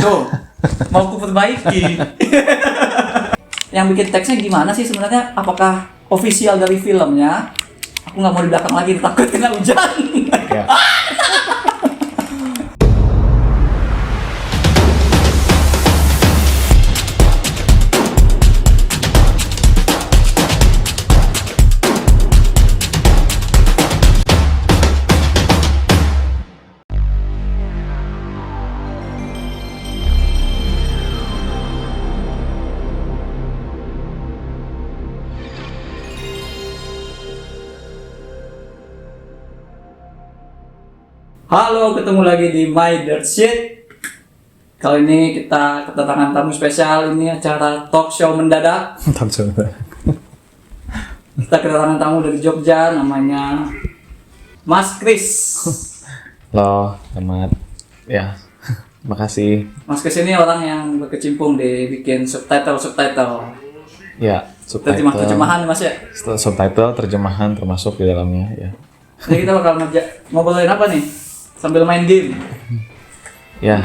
Tuh, mau ku perbaiki. Yang bikin teksnya gimana sih sebenarnya? Apakah official dari filmnya? Aku nggak mau di belakang lagi, takut kena hujan. Ya. Halo, ketemu lagi di My Dirt Sheet. Kali ini kita kedatangan tamu spesial. Ini acara talk show mendadak. Kita kedatangan tamu dari Jogja, namanya Mas Kris. Halo, selamat. Ya, makasih. Mas Kris ini orang yang berkecimpung di bikin subtitle. Ya, subtitle. Terjemahan Mas ya. Subtitle, terjemahan termasuk di dalamnya. Ya. Jadi kita bakal ngobrolin apa nih? Sambil main game. Ya,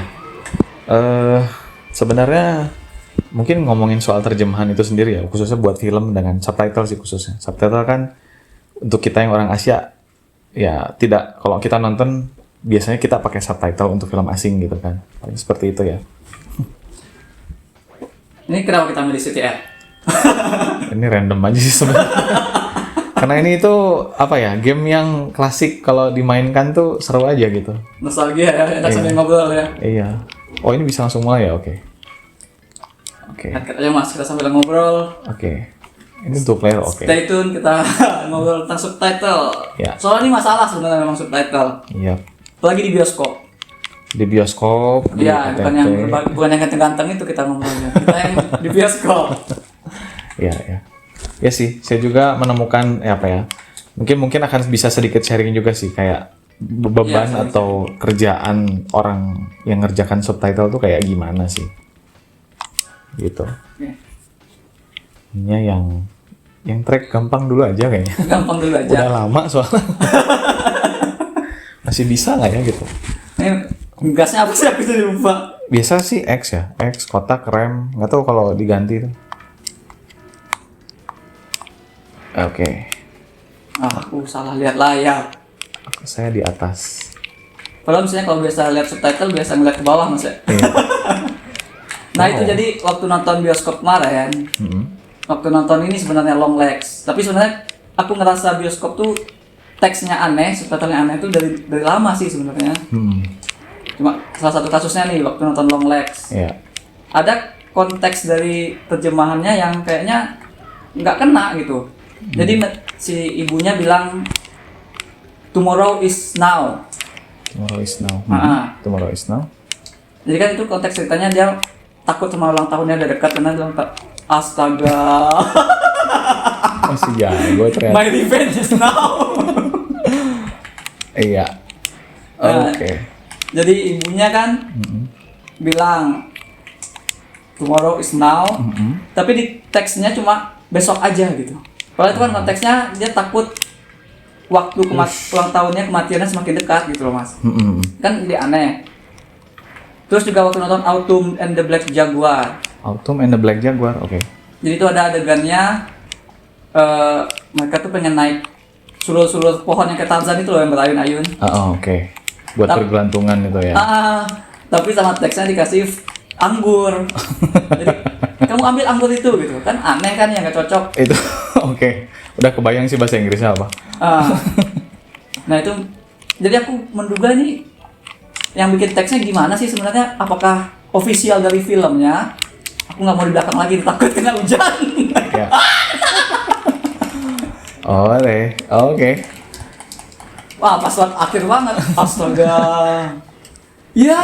sebenarnya mungkin ngomongin soal terjemahan itu sendiri ya, khususnya buat film dengan subtitle sih khususnya. Subtitle kan untuk kita yang orang Asia, ya tidak, kalau kita nonton biasanya kita pakai subtitle untuk film asing gitu kan, paling seperti itu ya. Ini kenapa kita milih CTR? Ini random aja sih sebenarnya. Karena ini itu apa ya, game yang klasik kalau dimainkan tuh seru aja gitu. Nostalgia ya, enak sambil ngobrol ya. Iya. Oh, ini bisa langsung mulai ya, oke. Oke. Cut aja Mas, kita sambil ngobrol. Oke. Ini two player, oke. Stay tune, kita ngobrol tentang subtitle. Ya. Soalnya ini masalah sebenarnya memang subtitle. Iya. Apalagi di bioskop. Di bioskop, di Iya, OTT. bukan yang ganteng-ganteng itu kita ngobrolnya. Kita yang di bioskop. Iya, ya. Ya sih, saya juga menemukan apa ya? Mungkin akan bisa sedikit sharing juga sih, kayak beban Iya, atau kerjaan orang yang ngerjakan subtitle tuh kayak gimana sih? Gitu. Oke. Ini yang track gampang dulu aja kayaknya. Gampang dulu aja. Udah lama soalnya. Masih bisa nggak ya gitu? Ini gasnya apa sih? Aku jadi lupa. Biasa sih X ya, X, kotak, rem. Nggak tahu kalau diganti tuh. Oke. Aku salah lihat layar. Saya di atas. Padahal misalnya kalau biasa lihat subtitle, biasa ngeliat ke bawah Mas ya. Iya. Nah itu jadi waktu nonton bioskop kemarin, waktu nonton ini sebenarnya long legs. Tapi sebenarnya aku ngerasa bioskop tuh teksnya aneh, subtitlenya aneh tuh dari lama sih sebenarnya. Cuma salah satu kasusnya nih waktu nonton long legs. Iya. Ada konteks dari terjemahannya yang kayaknya nggak kena gitu. Jadi si ibunya bilang tomorrow is now. Tomorrow is now. Tomorrow is now. Jadi kan itu konteks ceritanya dia takut sama ulang tahunnya udah dekat karena bilang astaga. Masih jago ternyata. My revenge is now. Iya. Nah, Oke. Jadi ibunya kan bilang tomorrow is now, tapi di teksnya cuma besok aja gitu. Padahal itu kan konteksnya dia takut waktu ulang tahunnya kematiannya semakin dekat gitu loh Mas. Kan jadi aneh. Terus juga waktu nonton Autumn and the Black Jaguar. Autumn and the Black Jaguar, oke. Jadi itu ada adegannya mereka tuh pengen naik sulur-sulur pohon yang kayak Tarzan itu loh yang berayun-ayun. Oke. Buat bergelantungan itu ya. Tapi sama teksnya dikasih anggur. Jadi kamu ambil anggur itu gitu kan aneh kan yang gak cocok. Itu oke. Udah kebayang sih bahasa Inggrisnya apa. Nah itu jadi aku menduga nih yang bikin teksnya gimana sih sebenarnya? Apakah official dari filmnya? Aku nggak mau di belakang lagi, takut kena hujan. Ya. Oke. Wah pas buat akhir banget. Astaga. Ya.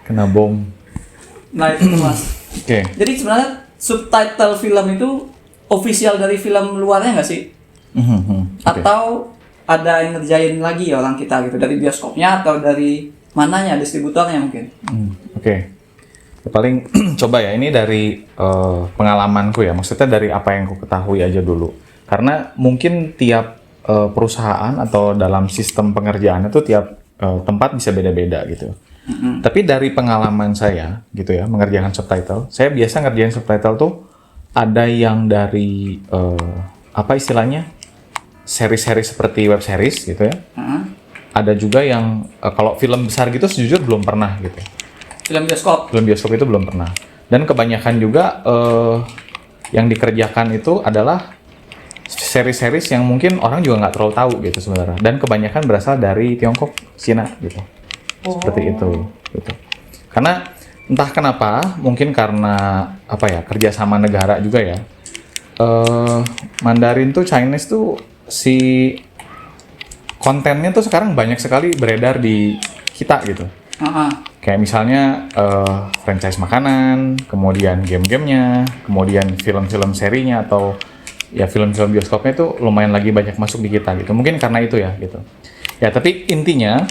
Kena bom. Nah itu tuh, Mas. Oke. Jadi sebenarnya subtitle film itu official dari film luarnya nggak sih? Atau ada yang ngerjain lagi ya orang kita gitu dari bioskopnya atau dari mananya distributornya mungkin? Oke. Paling coba ya ini dari pengalamanku ya, maksudnya dari apa yang aku ketahui aja dulu. Karena mungkin tiap perusahaan atau dalam sistem pengerjaan itu tiap tempat bisa beda-beda gitu. Tapi dari pengalaman saya gitu ya mengerjakan subtitle, saya biasa ngerjain subtitle tuh ada yang dari apa istilahnya seri-seri seperti web series gitu ya. Ada juga yang kalau film besar gitu sejujurnya belum pernah gitu. Film bioskop. Film bioskop itu belum pernah. Dan kebanyakan juga yang dikerjakan itu adalah seri-series yang mungkin orang juga nggak terlalu tahu gitu sebenarnya. Dan kebanyakan berasal dari Tiongkok, Cina gitu. Seperti itu gitu. Karena entah kenapa, mungkin karena apa ya, kerjasama negara juga ya. Mandarin tuh Chinese tuh si kontennya tuh sekarang banyak sekali beredar di kita gitu. Kayak misalnya franchise makanan, kemudian game-gamenya, kemudian film-film serinya atau ya film-film bioskopnya itu lumayan lagi banyak masuk di kita gitu. Mungkin karena itu ya gitu. Ya tapi intinya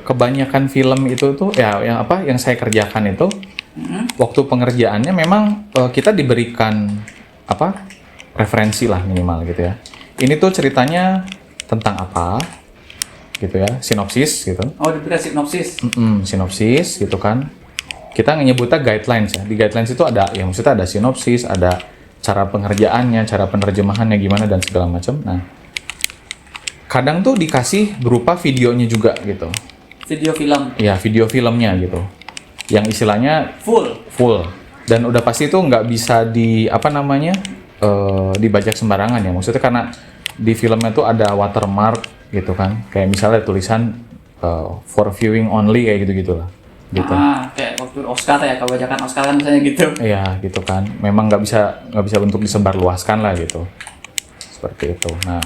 kebanyakan film itu tuh ya yang saya kerjakan itu waktu pengerjaannya memang kita diberikan apa referensi lah minimal gitu ya. Ini tuh ceritanya tentang apa gitu ya, sinopsis gitu. Oh, diberikan sinopsis. Sinopsis gitu kan. Kita nyebutnya guidelines ya. Di guidelines itu ada ya maksudnya ada sinopsis, ada cara pengerjaannya, cara penerjemahannya gimana dan segala macam. Nah, kadang tuh dikasih berupa videonya juga gitu. Video film. Ya, video filmnya gitu. Yang istilahnya full. Dan udah pasti tuh nggak bisa dibajak sembarangan ya. Maksudnya karena di filmnya tuh ada watermark gitu kan. Kayak misalnya tulisan for viewing only kayak gitu-gitulah. Gitu. Kayak waktu Oscar ya, kebanyakan Oscar kan misalnya gitu. Iya, gitu kan. Memang nggak bisa untuk disebarluaskan lah gitu. Seperti itu. Nah,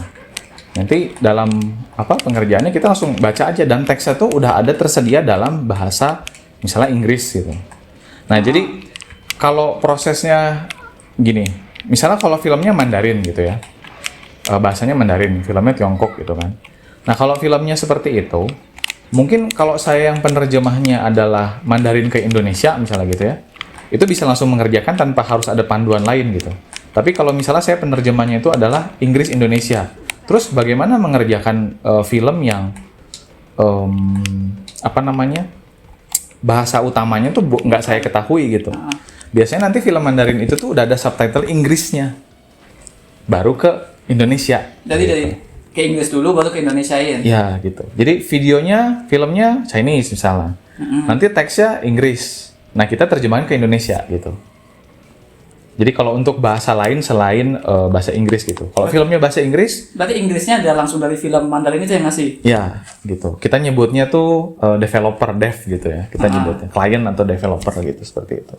nanti dalam pengerjaannya kita langsung baca aja dan teksnya tuh udah ada tersedia dalam bahasa misalnya Inggris gitu. Nah, jadi kalau prosesnya gini, misalnya kalau filmnya Mandarin gitu ya, bahasanya Mandarin, filmnya Tiongkok gitu kan. Nah, kalau filmnya seperti itu, mungkin kalau saya yang penerjemahnya adalah Mandarin ke Indonesia misalnya gitu ya, itu bisa langsung mengerjakan tanpa harus ada panduan lain gitu. Tapi kalau misalnya saya penerjemahnya itu adalah Inggris Indonesia, terus bagaimana mengerjakan film yang bahasa utamanya tuh nggak saya ketahui gitu. Biasanya nanti film Mandarin itu tuh udah ada subtitle Inggrisnya, baru ke Indonesia. Jadi gitu. dari ke Inggris dulu baru ke Indonesiain. Ya gitu. Jadi filmnya Chinese misalnya. Nanti teksnya Inggris. Nah kita terjemahin ke Indonesia gitu. Jadi kalau untuk bahasa lain selain bahasa Inggris gitu. Kalau filmnya bahasa Inggris, berarti Inggrisnya ada langsung dari film Mandarin itu yang ngasih? Ya gitu. Kita nyebutnya tuh developer dev gitu ya. Kita nyebutnya klien atau developer gitu seperti itu.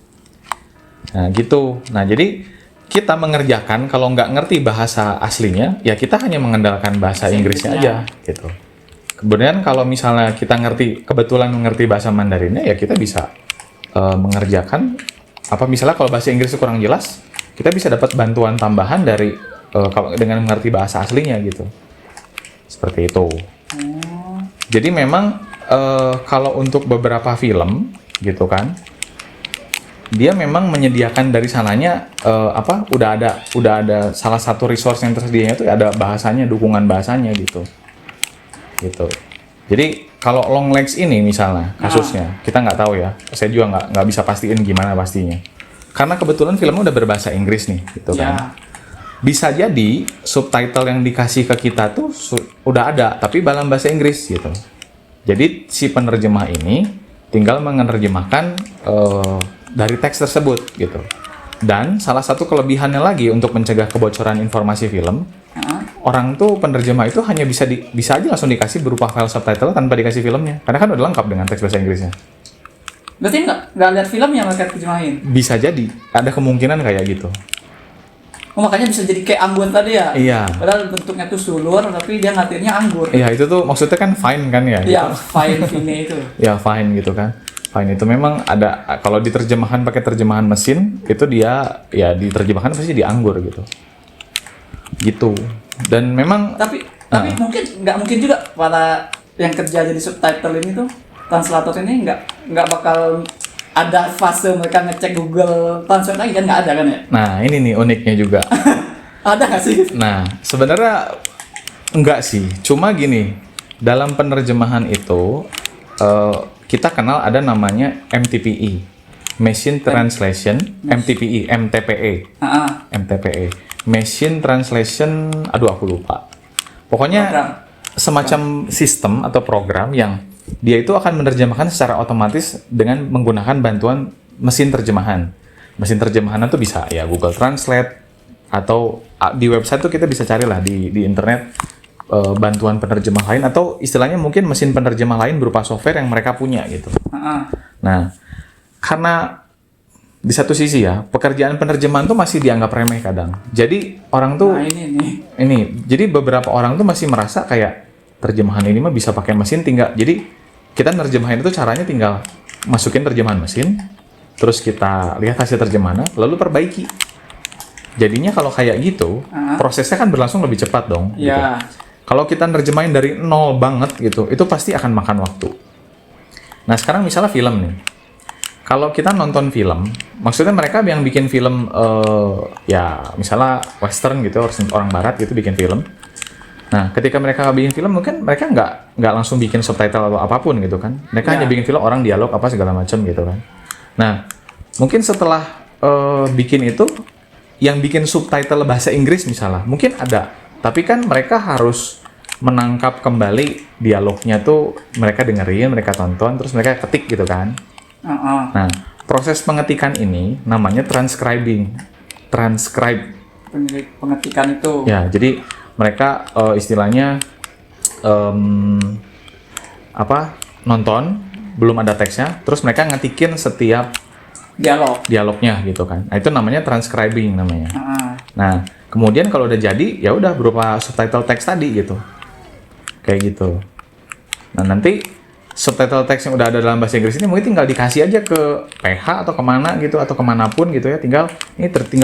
Nah gitu. Nah jadi kita mengerjakan kalau nggak ngerti bahasa aslinya, ya kita hanya mengandalkan bahasa Inggrisnya aja gitu. Kemudian kalau misalnya kita kebetulan mengerti bahasa Mandarinnya, ya kita bisa mengerjakan misalnya kalau bahasa Inggris kurang jelas, kita bisa dapat bantuan tambahan dari kalau dengan mengerti bahasa aslinya gitu. Seperti itu. Jadi memang kalau untuk beberapa film gitu kan, dia memang menyediakan dari sananya udah ada salah satu resource yang tersedianya itu ada bahasanya, dukungan bahasanya gitu. Jadi kalau long legs ini misalnya kasusnya kita nggak tahu ya, saya juga nggak bisa pastiin gimana pastinya. Karena kebetulan filmnya udah berbahasa Inggris nih, gitu kan. Bisa jadi subtitle yang dikasih ke kita tuh udah ada, tapi dalam bahasa Inggris gitu. Jadi si penerjemah ini tinggal menerjemahkan dari teks tersebut gitu. Dan salah satu kelebihannya lagi untuk mencegah kebocoran informasi film, orang tuh penerjemah itu hanya bisa aja langsung dikasih berupa file subtitle tanpa dikasih filmnya, karena kan udah lengkap dengan teks bahasa Inggrisnya. Berarti nggak lihat film yang mereka terjemahin? Bisa jadi, ada kemungkinan kayak gitu. Oh makanya bisa jadi kayak anggur tadi ya? Iya. Padahal bentuknya tuh sulur, tapi dia ngatirnya anggur. Iya itu tuh maksudnya kan fine kan ya? Iya, gitu. fine itu. Ya fine gitu kan. Fine itu memang ada, kalau diterjemahkan pakai terjemahan mesin, itu dia ya diterjemahkan pasti di anggur gitu. Gitu. Dan memang tapi nggak mungkin juga para yang kerja jadi subtitle ini tuh, translator ini nggak bakal ada fase mereka ngecek Google Translate lagi kan, nggak ada kan ya? Nah ini nih uniknya juga. Ada nggak sih? Nah sebenarnya enggak sih, cuma gini, dalam penerjemahan itu kita kenal ada namanya MTPE, Machine Translation, MTPE, Machine Translation, aduh aku lupa. Pokoknya semacam sistem atau program yang dia itu akan menerjemahkan secara otomatis dengan menggunakan bantuan mesin terjemahan. Mesin terjemahan itu bisa ya Google Translate atau di website tuh kita bisa carilah di internet bantuan penerjemah lain atau istilahnya mungkin mesin penerjemah lain berupa software yang mereka punya gitu. Nah, karena di satu sisi ya pekerjaan penerjemahan tuh masih dianggap remeh kadang. Jadi orang tuh jadi beberapa orang tuh masih merasa kayak terjemahan ini mah bisa pakai mesin tinggal. Jadi kita nerjemahin itu caranya tinggal masukin terjemahan mesin, terus kita lihat hasil terjemahannya, lalu perbaiki. Jadinya kalau kayak gitu, prosesnya kan berlangsung lebih cepat dong. Iya. Gitu. Kalau kita nerjemahin dari nol banget gitu, itu pasti akan makan waktu. Nah sekarang misalnya film nih. Kalau kita nonton film, maksudnya mereka yang bikin film, ya misalnya western gitu, orang barat gitu bikin film. Nah ketika mereka bikin film, mungkin mereka nggak langsung bikin subtitle atau apapun gitu kan. Mereka hanya bikin film orang dialog apa segala macam gitu kan. Nah mungkin setelah bikin itu, yang bikin subtitle bahasa Inggris misalnya, mungkin ada. Tapi kan mereka harus menangkap kembali dialognya tuh, mereka dengerin, mereka tonton, terus mereka ketik gitu kan. Nah, proses pengetikan ini namanya transcribing. Pengetikan itu. Ya, jadi mereka istilahnya nonton, belum ada teksnya, terus mereka ngetikin setiap dialognya gitu kan. Nah, itu namanya transcribing namanya. Nah, kemudian kalau udah jadi, ya udah berupa subtitle teks tadi gitu. Kayak gitu. Nah, nanti subtitle teks yang udah ada dalam bahasa Inggris ini mungkin tinggal dikasih aja ke PH atau kemana gitu, atau kemanapun gitu ya. Tinggal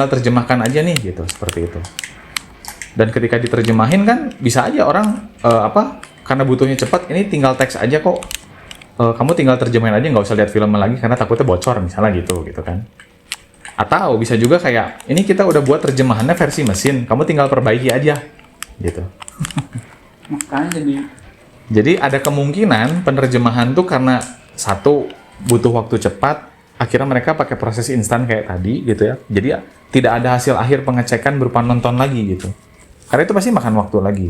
terjemahkan aja nih gitu, seperti itu. Dan ketika diterjemahin kan bisa aja orang karena butuhnya cepat, ini tinggal teks aja kok. Kamu tinggal terjemahin aja, nggak usah lihat film lagi karena takutnya bocor misalnya gitu kan. Atau bisa juga kayak ini kita udah buat terjemahannya versi mesin, kamu tinggal perbaiki aja gitu. Makanya jadi ada kemungkinan penerjemahan tuh karena satu butuh waktu cepat, akhirnya mereka pakai proses instan kayak tadi gitu ya. Jadi tidak ada hasil akhir pengecekan berupa nonton lagi gitu. Karena itu pasti makan waktu lagi.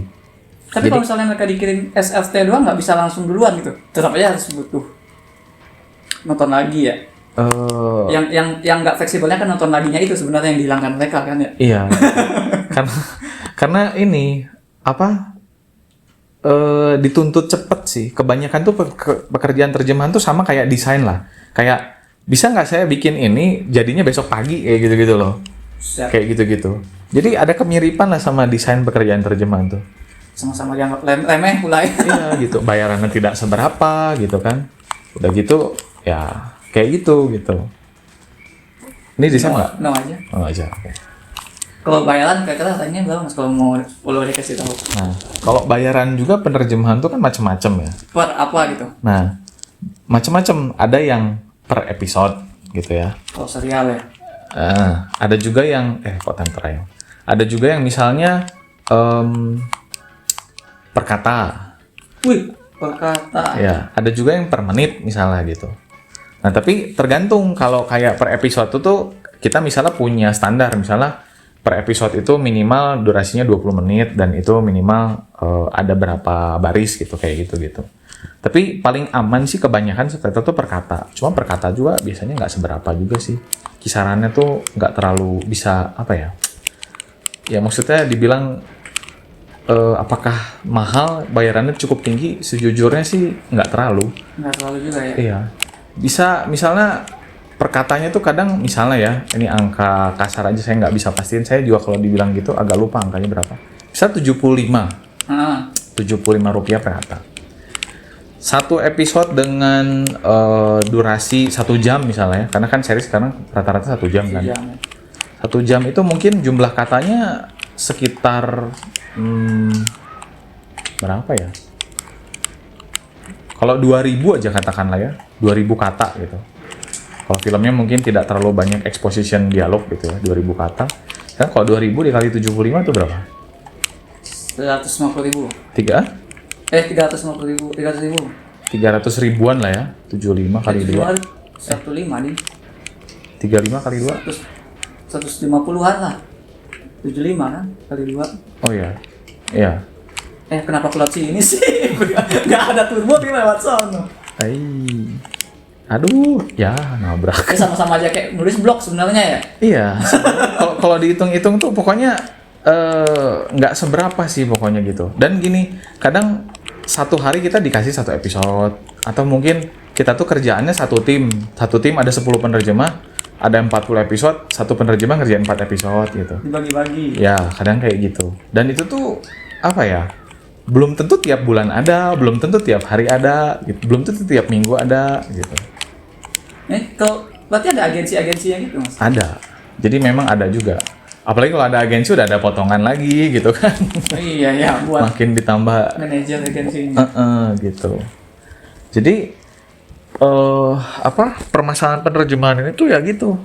Tapi kalau misalnya mereka dikirim SLT doang nggak bisa langsung duluan gitu, tetap aja harus butuh nonton lagi ya. Yang nggak fleksibelnya kan nonton laginya itu sebenarnya yang dihilangkan mereka kan ya. Iya. karena ini dituntut cepet sih. Kebanyakan tuh pekerjaan terjemahan tuh sama kayak desain lah. Kayak bisa nggak saya bikin ini jadinya besok pagi kayak gitu-gitu loh. Siap. Kayak gitu-gitu. Jadi ada kemiripan lah sama desain pekerjaan terjemahan tuh. Sama-sama dianggap remeh mulai. Iya gitu. Bayarannya tidak seberapa gitu kan. Udah gitu ya kayak gitu. Ini desain nggak? No aja. Oh aja. Oke. Kalau bayaran kira-kira tanya berapa mas kalau mau dikasih tahu? Nah, kalau bayaran juga penerjemahan tuh kan macam-macam ya. Per apa gitu? Nah, macam-macam. Ada yang per episode gitu ya. Kalau serial ya. Ada juga yang kok temper. Ada juga yang misalnya per kata. Wih, per kata. Ya, ada juga yang per menit misalnya gitu. Nah, tapi tergantung kalau kayak per episode tuh kita misalnya punya standar misalnya per episode itu minimal durasinya 20 menit dan itu minimal ada berapa baris gitu kayak gitu. Tapi paling aman sih kebanyakan subtitle tuh per kata. Cuma per kata juga biasanya nggak seberapa juga sih. Kisarannya tuh nggak terlalu bisa ya maksudnya dibilang apakah mahal, bayarannya cukup tinggi, sejujurnya sih nggak terlalu juga ya. Iya, bisa misalnya perkatanya tuh kadang misalnya ya, ini angka kasar aja saya nggak bisa pastiin, saya juga kalau dibilang gitu agak lupa angkanya berapa. Bisa 75 Rp75 per kata. Satu episode dengan durasi 1 jam misalnya, karena kan series sekarang rata-rata 1 jam kan. 1 jam itu mungkin jumlah katanya sekitar berapa ya? Kalau 2000 aja katakanlah ya, 2000 kata gitu. Kalau filmnya mungkin tidak terlalu banyak exposition dialog gitu ya, 2000 kata. Kan kalau 2000 dikali 75 itu berapa? 350.000. 350.000. 300.000. 300 ribuan lah ya. 75 kali 2. 15 din. 35 kali 2. 150-an lah. 75 kan kali 2. Oh iya. Iya. Kenapa aku lewat sini sih? Nggak ada turbo tapi lewat sono. Aduh, ya nabrak. Sama-sama aja kayak nulis blog sebenarnya ya. Iya. Kalau dihitung-hitung tuh pokoknya nggak seberapa sih pokoknya gitu. Dan gini, kadang satu hari kita dikasih satu episode, atau mungkin kita tuh kerjaannya satu tim ada 10 penerjemah, ada 40 episode, satu penerjemah ngerjain 4 episode gitu. Dibagi-bagi. Ya, kadang kayak gitu. Dan itu tuh apa ya? Belum tentu tiap bulan ada, belum tentu tiap hari ada, gitu. Belum tentu tiap minggu ada gitu. Kalau berarti ada agensi-agensinya gitu mas? Ada. Jadi memang ada juga. Apalagi kalau ada agensi udah ada potongan lagi gitu kan. Iya ya, buat makin ditambah manajer agensinya. Gitu. Jadi permasalahan penerjemahan ini tuh ya gitu.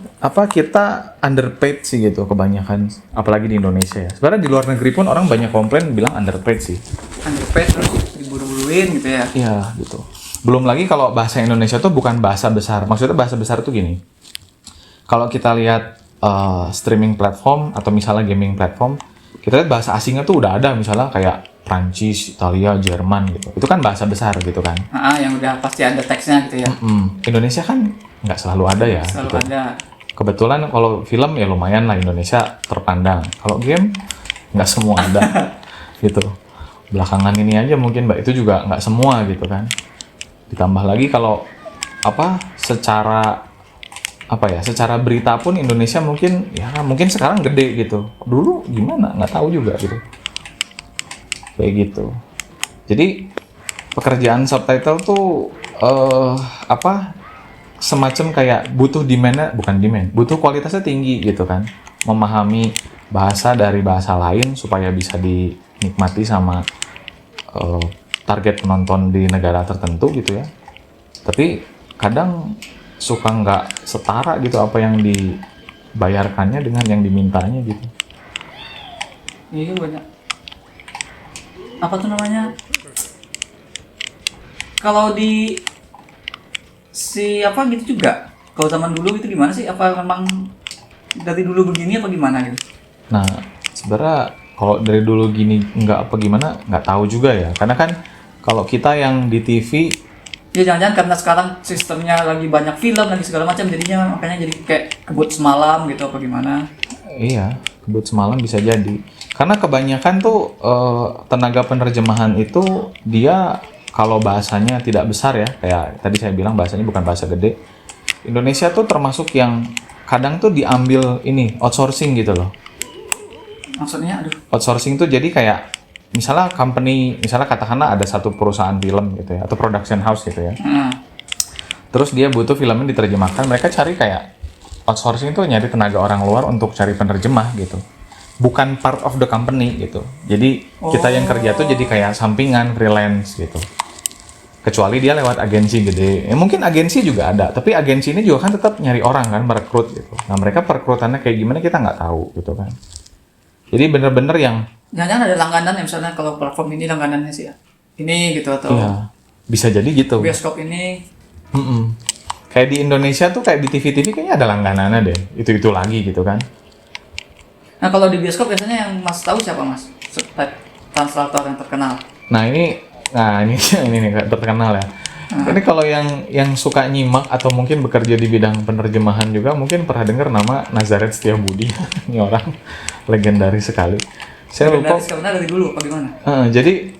Kita underpaid sih gitu kebanyakan, apalagi di Indonesia ya. Sebenarnya di luar negeri pun orang banyak komplain bilang underpaid sih. Underpaid terus diburu-buruin gitu ya. Iya, gitu. Belum lagi kalau bahasa Indonesia tuh bukan bahasa besar. Maksudnya bahasa besar tuh gini. Kalau kita lihat streaming platform atau misalnya gaming platform, kita lihat bahasa asingnya tuh udah ada, misalnya kayak Prancis, Italia, Jerman gitu. Itu kan bahasa besar gitu kan. Yang udah pasti ada teksnya gitu ya. Indonesia kan nggak selalu ada ya. Selalu gitu. ada. Kebetulan kalau film ya lumayan lah Indonesia terpandang. Kalau game nggak semua ada gitu. Belakangan ini aja mungkin Mbak itu juga nggak semua gitu kan. Ditambah lagi kalau secara berita pun Indonesia mungkin sekarang gede gitu. Dulu gimana nggak tahu juga gitu. Kayak gitu. Jadi pekerjaan subtitle tuh semacam kayak butuh butuh kualitasnya tinggi gitu kan. Memahami bahasa dari bahasa lain supaya bisa dinikmati sama target penonton di negara tertentu gitu ya. Tapi kadang suka nggak setara gitu apa yang dibayarkannya dengan yang dimintanya gitu. Iya banyak. Apa tuh namanya? Kalau di gitu juga. Kalau zaman dulu itu gimana sih? Apa memang dari dulu begini apa gimana gitu? Nah, sebenarnya kalau dari dulu gini nggak apa gimana nggak tahu juga ya. Karena kan kalau kita yang di TV, ya jangan-jangan karena sekarang sistemnya lagi banyak film lagi segala macam jadinya makanya jadi kayak kebut semalam gitu apa gimana? Iya, kebut semalam bisa jadi. Karena kebanyakan tuh tenaga penerjemahan itu dia kalau bahasanya tidak besar ya, kayak tadi saya bilang bahasanya bukan bahasa gede. Indonesia tuh termasuk yang kadang tuh diambil outsourcing gitu loh. Maksudnya Outsourcing tuh jadi kayak misalnya katakanlah ada satu perusahaan film gitu ya, atau production house gitu ya. Terus dia butuh filmnya diterjemahkan, mereka cari kayak outsourcing itu nyari tenaga orang luar untuk cari penerjemah gitu. Bukan part of the company gitu. Jadi kita yang kerja tuh jadi kayak sampingan, freelance gitu. Kecuali dia lewat agensi gede. Mungkin agensi juga ada, tapi agensi ini juga kan tetap nyari orang kan, merekrut gitu. Nah mereka perekrutannya kayak gimana kita nggak tahu gitu kan. Jadi bener-bener yang jangan-jangan ada langganan ya, misalnya kalau platform ini langganannya sih ya ini gitu atau iya, bisa jadi gitu. bioskop ini. Kayak di Indonesia tuh kayak di TV-TV kayaknya ada langganannya deh. Itu lagi gitu kan. Nah kalau di bioskop biasanya yang Mas tahu siapa Mas? Translator yang terkenal. Nah ini nih terkenal ya. Ini kalau yang suka nyimak atau mungkin bekerja di bidang penerjemahan juga mungkin pernah dengar nama Nazareth Setiabudi. Ini orang legendaris sekali. Saya lupa. Karena dari dulu apa gimana? Jadi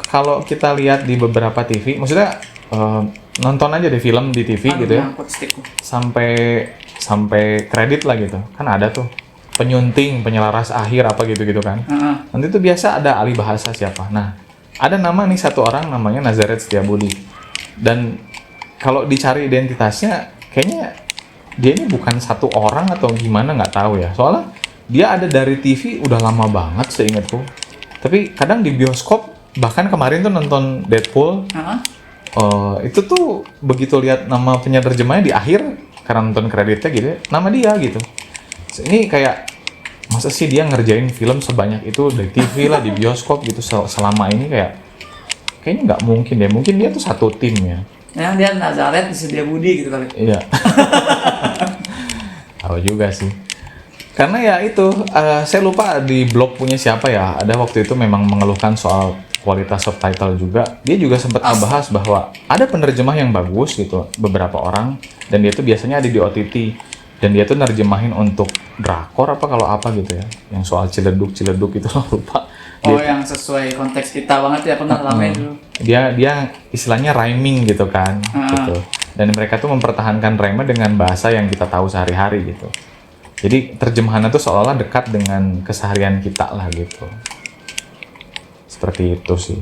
kalau kita lihat di beberapa TV, maksudnya nonton aja deh film di TV gitu ya. Sampai kredit lah gitu. Kan ada tuh penyunting, penyelaras akhir apa gitu-gitu kan. Nanti tuh biasa ada ahli bahasa siapa. Nah, ada nama nih satu orang namanya Nazareth Setiabudi. Dan kalau dicari identitasnya kayaknya dia ini bukan satu orang atau gimana nggak tahu ya. Soalnya dia ada dari TV udah lama banget seingatku. Tapi kadang di bioskop, bahkan kemarin tuh nonton Deadpool, itu tuh begitu lihat nama penerjemahnya di akhir karena nonton kreditnya gitu, nama dia gitu. Ini kayak masa sih dia ngerjain film sebanyak itu di TV lah, di bioskop gitu selama ini, kayak kayaknya nggak mungkin deh. Mungkin dia tuh satu tim ya. Yang dia Nazaret di Setiabudi gitu kali. Iya. Tahu juga sih. Karena ya itu, saya lupa di blog punya siapa ya. Ada waktu itu memang mengeluhkan soal kualitas subtitle juga. Dia juga sempat ngebahas bahwa ada penerjemah yang bagus gitu, beberapa orang. Dan dia tuh biasanya ada di OTT. Dan dia tuh nerjemahin untuk drakor apa kalau apa gitu ya. Yang soal ciledug itu lupa. Oh, yang sesuai konteks kita banget ya, pernah ngalamin dulu. Dia istilahnya rhyming gitu kan, gitu. Dan mereka tuh mempertahankan rhyme dengan bahasa yang kita tahu sehari-hari gitu. Jadi terjemahannya tuh seolah-olah dekat dengan keseharian kita lah gitu. Seperti itu sih.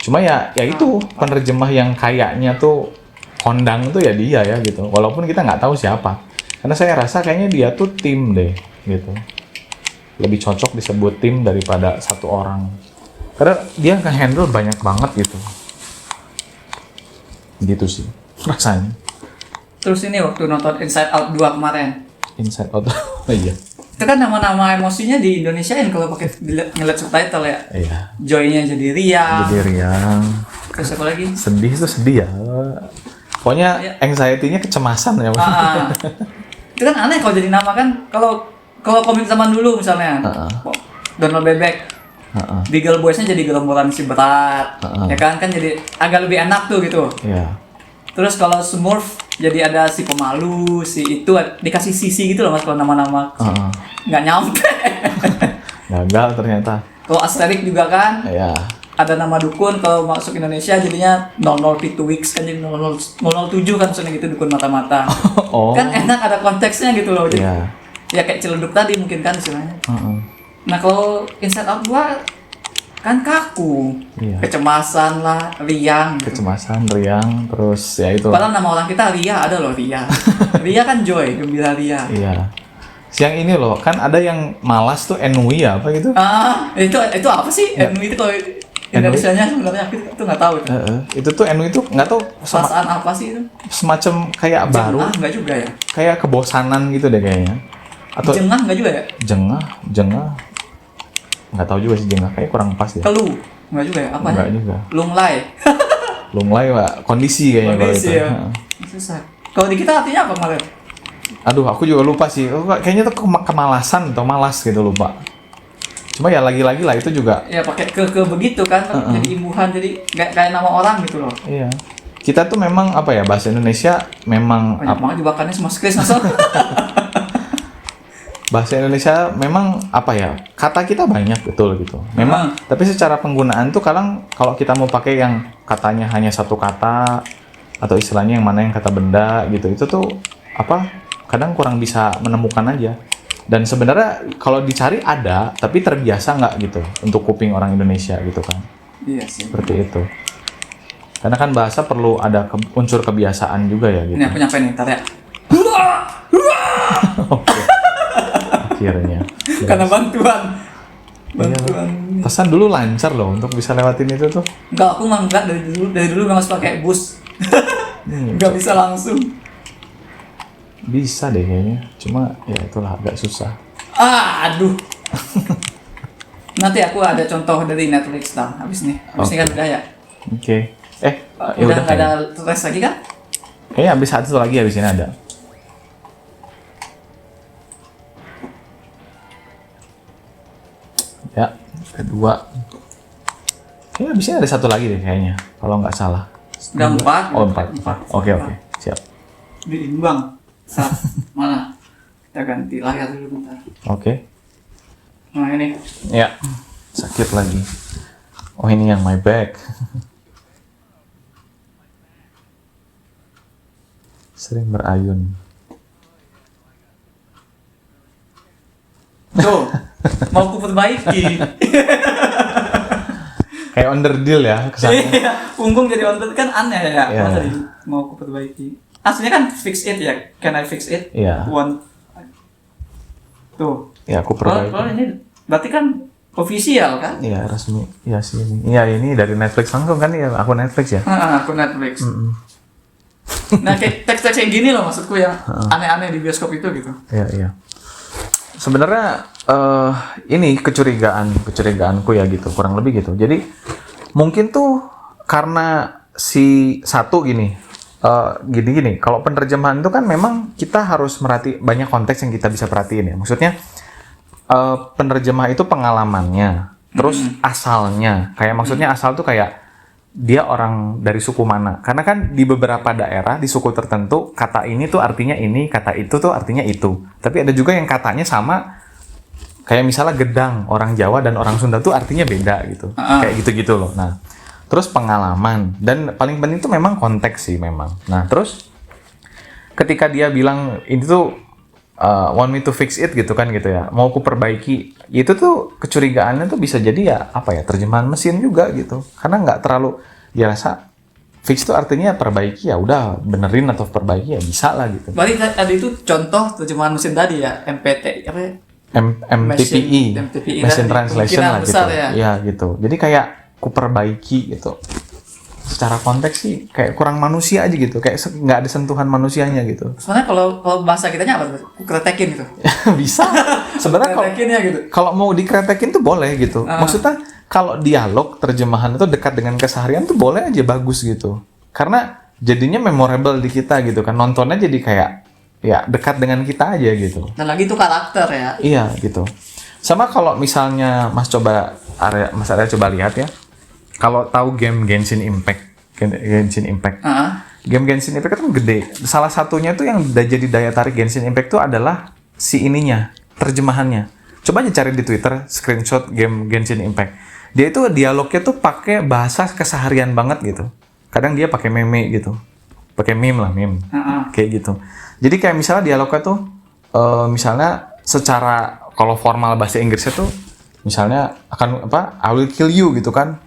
Cuma ya itu penerjemah yang kayaknya tuh kondang tuh ya dia ya gitu. Walaupun kita nggak tahu siapa. Karena saya rasa kayaknya dia tuh tim deh gitu. Lebih cocok disebut tim daripada satu orang. Karena dia nge-handle banyak banget gitu. Gitu sih rasanya. Terus ini waktu nonton Inside Out 2 kemarin. Inside Out. Oh iya. Itu kan nama-nama emosinya di Indonesiain kalau pakai ngeliat subtitle ya. Iya. Joy-nya jadi riang. Jadi riang. Terus apa lagi? Sedih tuh sedih ya. Pokoknya anxiety-nya kecemasan ya. Itu kan aneh kalau jadi nama kan. Kalau komik zaman dulu misalnya. Donald Bebek. Beagle Boys-nya jadi gerombolan si berat. Ya kan jadi agak lebih enak tuh gitu. Iya. Terus kalau Smurf jadi ada si pemalu, si itu dikasih sisi gitu loh mas kalau nama-nama nggak nyampe. Gagal ternyata. Kalau Asterix juga kan, Iya. ada nama dukun kalau masuk Indonesia jadinya 00 Pitu Weeks kan jadi 007 kan maksudnya gitu dukun mata-mata. Oh. Kan enak ada konteksnya gitu loh. Jadi, Iya. ya kayak Ciledug tadi mungkin kan istilahnya. Nah kalau Inside Out 2 kan kaku, kecemasan lah, riang. Gitu. Kecemasan, riang, terus ya itu. Padahal nama orang kita Ria ada loh Ria. Ria kan Joy, gembira Ria. Iya. Siang ini loh, kan ada yang malas tuh Enui ya, apa gitu? Itu apa sih? Enui itu kalau Indonesianya sebenarnya aku tuh nggak tahu itu. Itu tuh Enui itu nggak tahu perasaan apa sih itu? Semacam kayak baru. Nggak juga ya? Kayak kebosanan gitu deh kayaknya. Atau jengah nggak juga ya? Jengah. Nggak tahu juga sih jengah, kayak kurang pas ya. Keluh nggak juga ya? Apa nggak juga. Lunglai. Lunglai Pak, kondisi kayaknya kalau itu. Ya. Susah. Kalau di kita artinya apa kemarin? Aduh, aku juga lupa sih. Kayaknya tuh kemalasan atau malas gitu lupa. Cuma ya lagi-lagi lah itu juga. Ya pakai ke begitu kan, jadi imbuhan, jadi kayak nama orang gitu loh. Iya. Kita tuh memang apa ya, bahasa Indonesia memang banyak banget jebakannya sama Chris masuk. Bahasa Indonesia memang apa ya, kata kita banyak betul gitu. Memang, tapi secara penggunaan tuh kadang kalau kita mau pakai yang katanya hanya satu kata atau istilahnya yang mana yang kata benda gitu, itu tuh apa? Kadang kurang bisa menemukan aja. Dan sebenarnya kalau dicari ada, tapi terbiasa nggak gitu untuk kuping orang Indonesia gitu kan? Iya sih. Seperti itu. Karena kan bahasa perlu ada unsur kebiasaan juga ya gitu. Ini aku nyampe nih, ntar ya. Oke. Akhirnya. Karena bantuan. Iya, pesan dulu lancar loh untuk bisa lewatin itu tuh. Enggak, aku mah enggak dari dulu memang harus pakai bus. Enggak bisa langsung. Bisa deh kayaknya, cuma ya itulah agak susah. Aduh. Nanti aku ada contoh dari Netflix lah, habis ini kan udah ya. Oke. Ya udah nggak ada tes lagi kan? Kayaknya habis satu lagi habis ini ada. Ya, kedua. Kayaknya habisnya ada satu lagi deh kayaknya, kalau nggak salah. Udah 4. Oh 4. Oke, siap. Diimbang. Mana? Kita ganti layar dulu bentar. Oke. Nah ini. Ya, sakit lagi. Oh ini yang my back. Sering berayun. Tuh, mau ku perbaiki. Kayak underdeal ya kesannya. Iya, punggung jadi ondel kan aneh ya. Iya. Masa mau ku perbaiki. Aslinya kan fix it ya. Can I fix it? Iya. Tuh. Ya aku perbaiki. Kalau ini berarti kan official kan? Iya resmi. Iya sih ini. Iya ini dari Netflix langsung kan ya, aku Netflix ya. Aku Netflix. Nah kayak teks-teks kayak gini loh maksudku yang aneh-aneh di bioskop itu gitu. Iya. Sebenarnya ini kecurigaanku ya gitu, kurang lebih gitu. Jadi mungkin tuh karena si satu gini, gini, kalau penerjemahan itu kan memang kita harus banyak konteks yang kita bisa perhatiin ya. Maksudnya penerjemah itu pengalamannya, terus asalnya, kayak maksudnya asal tuh kayak dia orang dari suku mana. Karena kan di beberapa daerah, di suku tertentu, kata ini tuh artinya ini, kata itu tuh artinya itu. Tapi ada juga yang katanya sama, kayak misalnya gedang, orang Jawa dan orang Sunda tuh artinya beda gitu. Kayak gitu-gitu loh. Nah, terus pengalaman. Dan paling penting tuh memang konteks sih memang. Nah, terus ketika dia bilang, ini tuh want me to fix it gitu kan gitu ya, mau ku perbaiki, itu tuh kecurigaannya tuh bisa jadi ya apa ya, terjemahan mesin juga gitu, karena nggak terlalu dia rasa fix itu artinya perbaiki, ya udah benerin atau perbaiki ya bisa lah gitu. Berarti tadi itu contoh terjemahan mesin tadi ya, MPT apa ya? MTPI, Machine Translation lah gitu. Ya gitu. Jadi kayak ku perbaiki gitu. Secara konteks sih kayak kurang manusia aja gitu, kayak nggak ada sentuhan manusianya gitu. Soalnya kalau bahasa kitanya apa? Kretekin gitu. Bisa. Sebenarnya kalau mau dikretekin tuh boleh gitu. Maksudnya kalau dialog terjemahan itu dekat dengan keseharian tuh boleh aja, bagus gitu. Karena jadinya memorable di kita gitu kan. Nontonnya jadi kayak ya dekat dengan kita aja gitu. Dan lagi itu karakter ya. Iya gitu. Sama kalau misalnya Mas Arya coba lihat ya. Kalau tahu game Genshin Impact. Game Genshin Impact itu kan gede. Salah satunya tuh yang jadi daya tarik Genshin Impact tuh adalah si ininya, terjemahannya. Coba aja cari di Twitter screenshot game Genshin Impact. Dia itu dialognya tuh pakai bahasa keseharian banget gitu. Kadang dia pakai meme gitu. Pakai meme. Kayak gitu. Jadi kayak misalnya dialognya tuh misalnya secara kalau formal bahasa Inggrisnya tuh misalnya akan I will kill you gitu kan.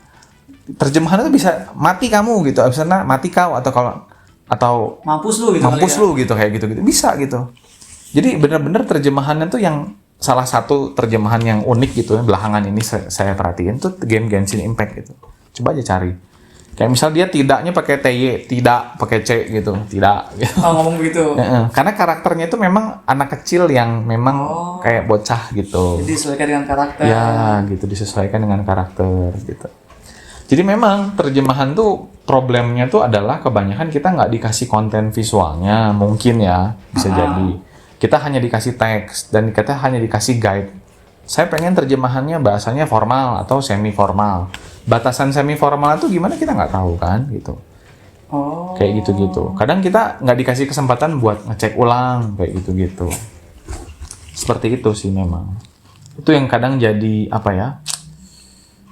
Terjemahannya tuh bisa mati kamu gitu, misalnya mati kau, atau mampus lu gitu kayak gitu bisa gitu. Jadi benar-benar terjemahannya tuh yang salah satu terjemahan yang unik gitu ya, belakangan ini saya perhatiin tuh game Genshin Impact gitu. Coba aja cari. Kayak misal dia tidaknya pakai TY, tidak pakai C gitu, tidak. Gitu. Oh, ngomong begitu. Karena karakternya itu memang anak kecil yang memang kayak bocah gitu. Jadi disesuaikan dengan karakter. Ya, gitu, disesuaikan dengan karakter gitu. Jadi memang terjemahan tuh problemnya tuh adalah kebanyakan kita nggak dikasih konten visualnya, mungkin ya, bisa jadi. Kita hanya dikasih teks dan kita hanya dikasih guide. Saya pengen terjemahannya bahasanya formal atau semi formal. Batasan semi formal itu gimana kita nggak tahu kan gitu. Kayak gitu-gitu. Kadang kita nggak dikasih kesempatan buat ngecek ulang kayak gitu-gitu. Seperti itu sih memang. Itu yang kadang jadi apa ya?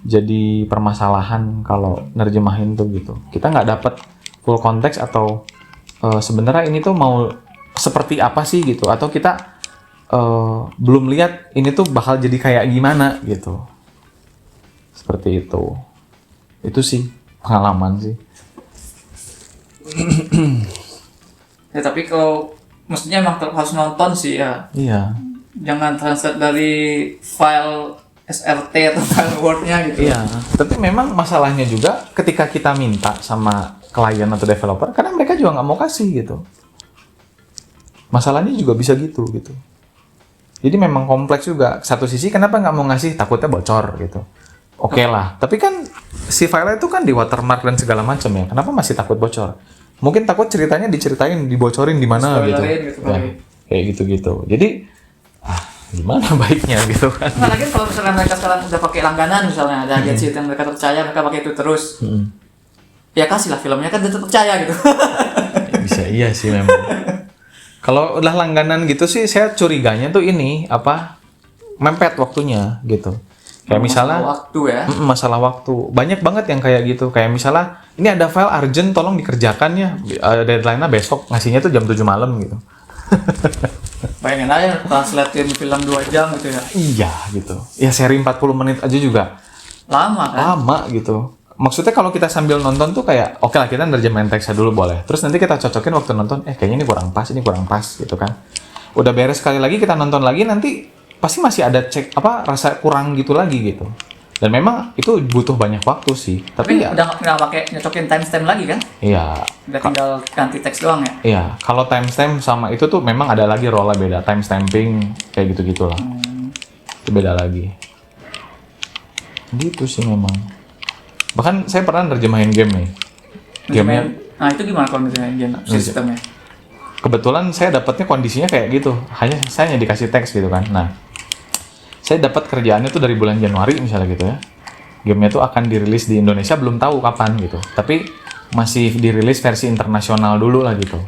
Jadi permasalahan kalau nerjemahin tuh gitu. Kita nggak dapat full konteks atau sebenarnya ini tuh mau seperti apa sih gitu. Atau kita belum lihat ini tuh bakal jadi kayak gimana gitu. Seperti itu. Itu sih pengalaman sih. Ya tapi kalau mestinya emang harus nonton sih ya. Iya. Jangan translate dari file SRT atau file Word-nya gitu. Iya, tapi memang masalahnya juga ketika kita minta sama klien atau developer, karena mereka juga nggak mau kasih gitu. Masalahnya juga bisa gitu. Jadi memang kompleks juga. Satu sisi kenapa nggak mau ngasih, takutnya bocor gitu. Oke lah, tapi kan si file itu kan di watermark dan segala macam ya. Kenapa masih takut bocor? Mungkin takut ceritanya dibocorin di mana gitu. Ya, kayak gitu. Jadi gimana baiknya gitu kan. Nah, lagi kalau misalnya mereka sekarang udah pakai langganan, misalnya ada agensi yang mereka percaya, mereka pakai itu terus. Ya kasih lah filmnya kan tetap percaya gitu. Bisa iya sih memang. Kalau udah langganan gitu sih saya curiganya tuh ini mepet waktunya gitu. Kayak misalnya masalah waktu ya. Masalah waktu. Banyak banget yang kayak gitu. Kayak misalnya ini ada file urgent tolong dikerjakan ya. Deadline-nya besok, ngasihnya tuh jam 7 malam gitu. Bayangin aja translatein film 2 jam gitu ya. Iya gitu. Ya seri 40 menit aja juga lama kan? Lama gitu. Maksudnya kalau kita sambil nonton tuh kayak oke lah kita nerjemahin teksnya dulu boleh. Terus nanti kita cocokin waktu nonton, kayaknya ini kurang pas gitu kan. Udah beres sekali lagi kita nonton lagi, nanti pasti masih ada rasa kurang gitu lagi gitu. Dan memang itu butuh banyak waktu sih. Tapi ya udah nggak pakai nyocokin timestamp lagi kan? Iya. Udah tinggal ganti teks doang ya? Iya. Kalau timestamp sama itu tuh memang ada lagi role beda. Timestamping kayak gitu-gitulah. Itu beda lagi. Gitu sih memang. Bahkan saya pernah nerjemahin game nih. Gamenya Nah itu gimana kalau misalnya game sistemnya? kebetulan saya dapatnya kondisinya kayak gitu. Saya hanya dikasih teks gitu kan. Nah, saya dapat kerjaannya tuh dari bulan Januari misalnya gitu ya. Gamenya tuh akan dirilis di Indonesia belum tahu kapan gitu. Tapi masih dirilis versi internasional dulu lah gitu.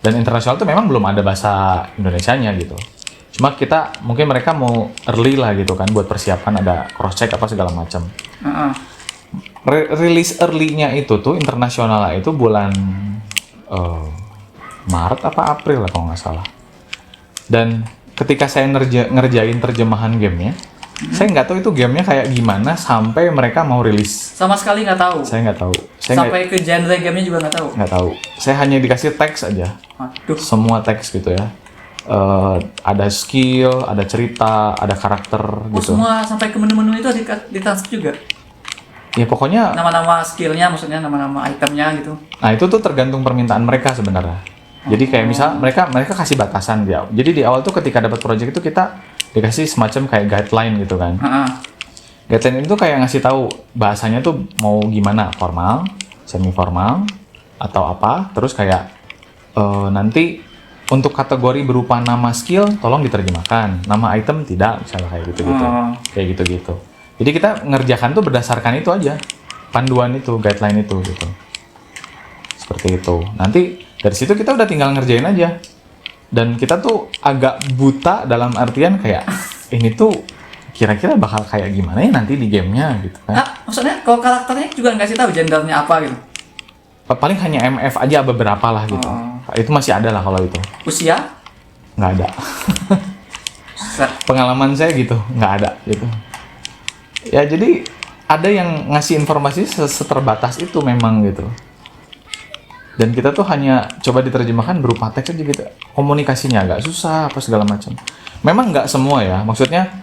Dan internasional tuh memang belum ada bahasa Indonesianya gitu. Cuma mungkin mereka mau early lah gitu kan buat persiapan, ada cross check apa segala macam. Rilis early-nya itu tuh internasional itu bulan Maret apa April lah kalau nggak salah. Dan ketika saya ngerjain terjemahan gamenya, saya nggak tahu itu gamenya kayak gimana sampai mereka mau rilis. Sama sekali nggak tahu. Saya nggak tahu. Sampai ke genre gamenya juga nggak tahu. Nggak tahu. Saya hanya dikasih teks aja. Aduh. Semua teks gitu ya. Ada skill, ada cerita, ada karakter gitu. Semua sampai ke menu-menu itu ditranslate juga. Ya pokoknya Nama-nama skillnya, maksudnya nama-nama itemnya gitu. nah itu tuh tergantung permintaan mereka sebenarnya. Jadi kayak misal mereka kasih batasan dia. Jadi di awal tuh ketika dapat project itu kita dikasih semacam kayak guideline gitu kan. Guideline itu kayak ngasih tahu bahasanya tuh mau gimana, formal, semi formal atau apa. Terus kayak nanti untuk kategori berupa nama skill tolong diterjemahkan, nama item tidak, misalnya kayak gitu-gitu. Kayak gitu-gitu. Jadi kita ngerjakan tuh berdasarkan itu aja. Panduan itu, guideline itu gitu. Seperti itu. Nanti dari situ kita udah tinggal ngerjain aja. Dan kita tuh agak buta dalam artian kayak ini tuh kira-kira bakal kayak gimana ya nanti di gamenya gitu kan. Maksudnya kalau karakternya juga nggak sih tahu gendernya apa gitu? Paling hanya MF aja beberapa lah gitu. Itu masih ada lah kalau itu. Usia? Nggak ada. Pengalaman saya gitu, nggak ada gitu. Ya jadi ada yang ngasih informasi seterbatas itu memang gitu. Dan kita tuh hanya coba diterjemahkan berupa teks aja gitu. Komunikasinya agak susah apa segala macam. Memang nggak semua ya. Maksudnya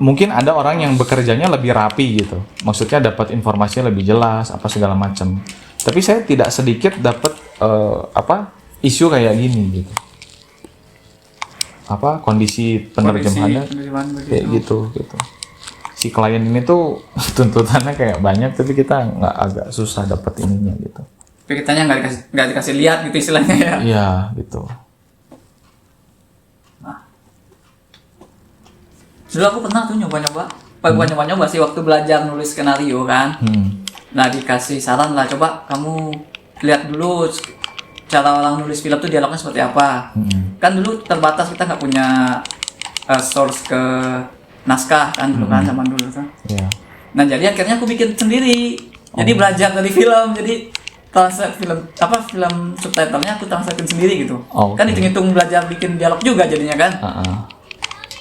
mungkin ada orang yang bekerjanya lebih rapi gitu. Maksudnya dapat informasinya lebih jelas apa segala macam. Tapi saya tidak sedikit dapat isu kayak gini gitu. Kondisi penerjemahannya kayak gitu. Si klien ini tuh tuntutannya kayak banyak tapi kita nggak agak susah dapat ininya gitu. Tapi kitanya nggak dikasih lihat gitu istilahnya ya. Iya gitu. Dulu aku pernah tuh nyoba-nyoba. Bukan nyoba-nyoba sih, waktu belajar nulis skenario kan. Nah dikasih saran lah, coba kamu lihat dulu cara orang nulis film tuh dialognya seperti apa. Kan dulu terbatas, kita nggak punya source ke naskah kan dulu kan zaman dulu tuh. Nah jadi akhirnya aku bikin sendiri. Jadi belajar dari film, jadi translate film subtitlenya aku translatein sendiri gitu. Kan hitung-hitung belajar bikin dialog juga jadinya kan.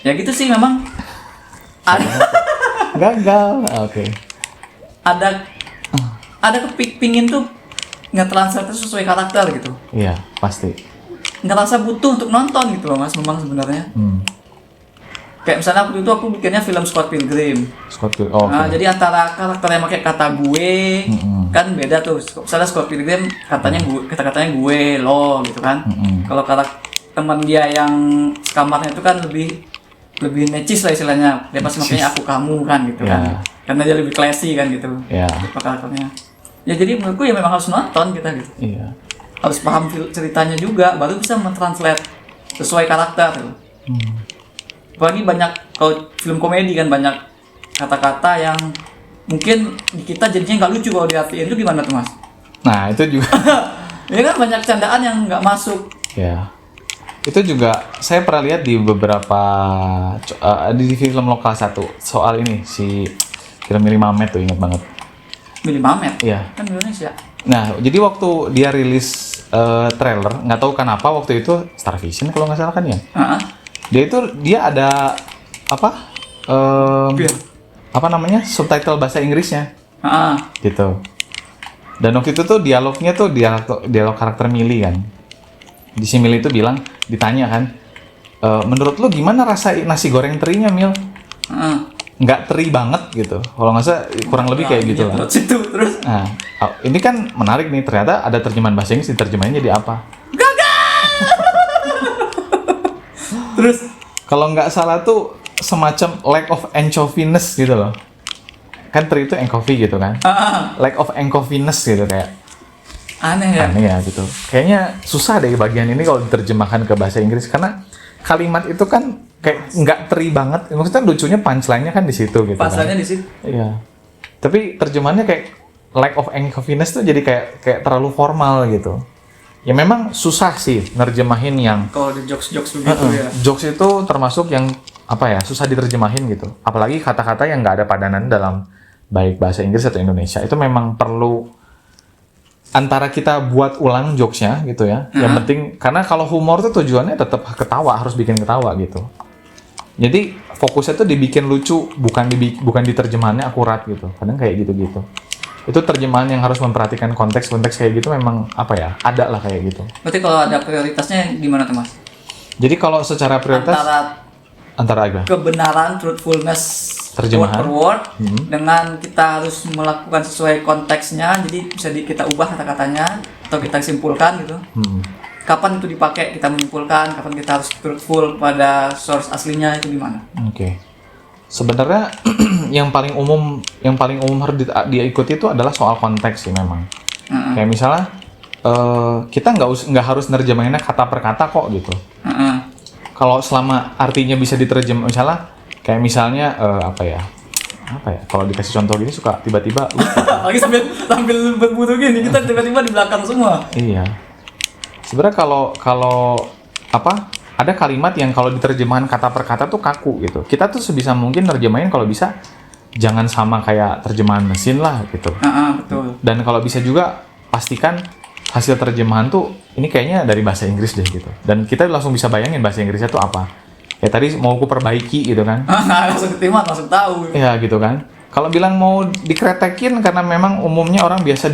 Ya gitu sih memang. Gagal. Oke. Ada kepingin tuh nge-translate sesuai karakter gitu. Iya, pasti. Ngerasa butuh untuk nonton gitu loh Mas, memang sebenarnya. Kayak misalnya waktu itu aku bikinnya film Scott Pilgrim. Jadi antara karakter yang pakai kata gue kan beda tuh. Misalnya Scott Pilgrim katanya gue, lo gitu kan. Kalau karakter teman dia yang kamarnya itu kan lebih necis lah istilahnya. Dia pasti makanya aku kamu kan gitu kan. Karena dia lebih classy kan gitu. Tipe karakternya. Ya jadi menurutku ya memang harus nonton kita gitu. Harus paham ceritanya juga baru bisa mentranslate sesuai karakter gitu. Apalagi banyak, kalau film komedi kan banyak kata-kata yang mungkin kita jadinya nggak lucu kalau diartiin. Itu gimana tuh Mas? Nah itu juga. Ini kan banyak candaan yang nggak masuk. Ya. Itu juga saya pernah lihat di beberapa di film lokal satu soal ini si film Mili Mamet tuh, ingat banget. Mili Mamet? Iya. Kan Indonesia. Nah jadi waktu dia rilis trailer, nggak tahu kenapa waktu itu Starvision kalau nggak salah kan ya. Dia ada subtitle bahasa Inggrisnya. Gitu. Dan waktu itu tuh dialognya tuh dialog karakter Mili kan. Di si Mili itu ditanya kan, menurut lu gimana rasa nasi goreng terinya Mil? Nggak teri banget gitu. Kalau nggak salah kurang lebih kayak gitu lah. Terus. Nah, ini kan menarik nih, ternyata ada terjemahan bahasa Inggris, diterjemahin jadi apa? Terus kalau nggak salah tuh semacam lack of anchoviness gitu loh. kan teri itu encovy gitu kan. Lack of encoviness gitu kayak. Aneh ya. Aneh ya gitu. Kayaknya susah deh bagian ini kalau diterjemahkan ke bahasa Inggris karena kalimat itu kan kayak nggak teri banget. Maksudnya lucunya punchline-nya kan di situ gitu Pasalnya kan. di situ. Iya. Tapi terjemahannya kayak lack of encoviness tuh jadi kayak terlalu formal gitu. Ya memang susah sih nerjemahin yang Kalau di jokes-jokes begitu ya. jokes itu termasuk yang apa ya susah diterjemahin gitu. Apalagi kata-kata yang nggak ada padanan dalam baik bahasa Inggris atau Indonesia itu memang perlu antara kita buat ulang jokesnya gitu ya. Yang penting karena kalau humor tuh tujuannya tetap ketawa, harus bikin ketawa gitu. Jadi fokusnya tuh dibikin lucu, bukan di terjemahannya akurat gitu. Kadang kayak gitu-gitu. Itu terjemahan yang harus memperhatikan konteks kayak gitu memang apa ya? Ada lah kayak gitu. Berarti kalau ada prioritasnya gimana tuh Mas? Jadi kalau secara prioritas antara apa? Kebenaran, truthfulness Terjemahan. word per word dengan kita harus melakukan sesuai konteksnya, jadi bisa kita ubah kata-katanya atau kita simpulkan gitu. Kapan itu dipakai kita menyimpulkan, kapan kita harus truthful pada source aslinya itu gimana? Oke. Sebenarnya yang paling umum harus diikuti itu adalah soal konteks sih memang. Kayak misalnya kita nggak harus nerjemahinnya kata per kata kok gitu. Kalau selama artinya bisa diterjem, kayak misalnya apa ya kalau dikasih contoh gini suka tiba-tiba lupa. Lagi sambil berburu gini kita tiba-tiba di belakang semua. Iya. Sebenarnya kalau ada kalimat yang kalau diterjemahan kata per kata tuh kaku gitu. Kita tuh sebisa mungkin nerjemahin kalau bisa jangan sama kayak terjemahan mesin lah gitu. Betul. Dan kalau bisa juga pastikan hasil terjemahan tuh ini kayaknya dari bahasa Inggris deh gitu. Dan kita langsung bisa bayangin bahasa Inggrisnya tuh apa. Ya tadi mau aku perbaiki gitu kan. Langsung keterima, langsung tahu. Iya gitu kan. Kalau bilang mau dikretekin karena memang umumnya orang biasa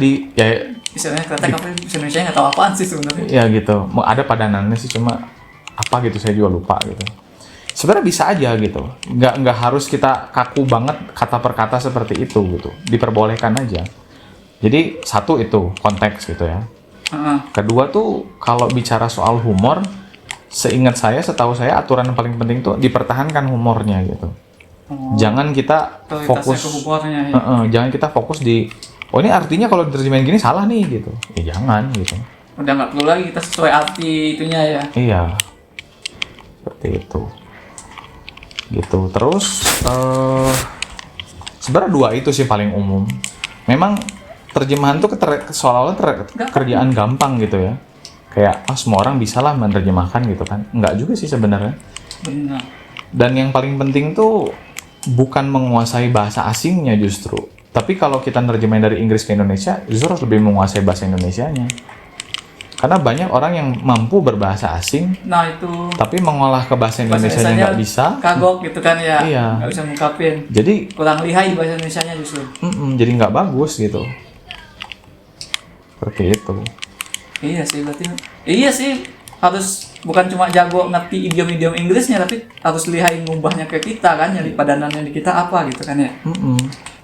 Istilahnya kretek apa bahasa Indonesia nggak tahu apaan sih sebenarnya. ya gitu. Mau ada padanannya sih cuma apa gitu saya juga lupa gitu. Sebenarnya bisa aja gitu. Nggak harus kita kaku banget kata per kata seperti itu gitu. Diperbolehkan aja. Jadi satu itu konteks gitu ya. Kedua tuh kalau bicara soal humor, setahu saya aturan yang paling penting tuh dipertahankan humornya gitu. Jangan kita fokus ke humornya, ya. Jangan kita fokus di ini artinya kalau diterjemahin gini salah nih gitu. Ya jangan gitu. Udah nggak perlu lagi kita sesuai arti itunya ya. Iya. Seperti itu. Gitu. Terus sebenarnya dua itu sih paling umum. Memang terjemahan tuh seolah-olah kerjaan gampang gitu ya. Kayak semua orang bisa lah menerjemahkan gitu kan. Enggak juga sih sebenarnya. Benar. Dan yang paling penting tuh bukan menguasai bahasa asingnya justru. Tapi kalau kita nerjemahin dari Inggris ke Indonesia, justru harus lebih menguasai bahasa Indonesianya. Karena banyak orang yang mampu berbahasa asing, nah itu. tapi mengolah ke bahasa Indonesianya nggak bisa. Kagok gitu kan ya. Iya. Nggak bisa mengungkapin. Jadi kurang lihai bahasa Indonesianya justru. jadi nggak bagus gitu. Seperti itu. Iya sih berarti. Iya sih harus bukan cuma jago ngerti idiom-idiom Inggrisnya, tapi harus lihai ngubahnya ke kita kan, nyari padanannya di kita apa gitu kan ya.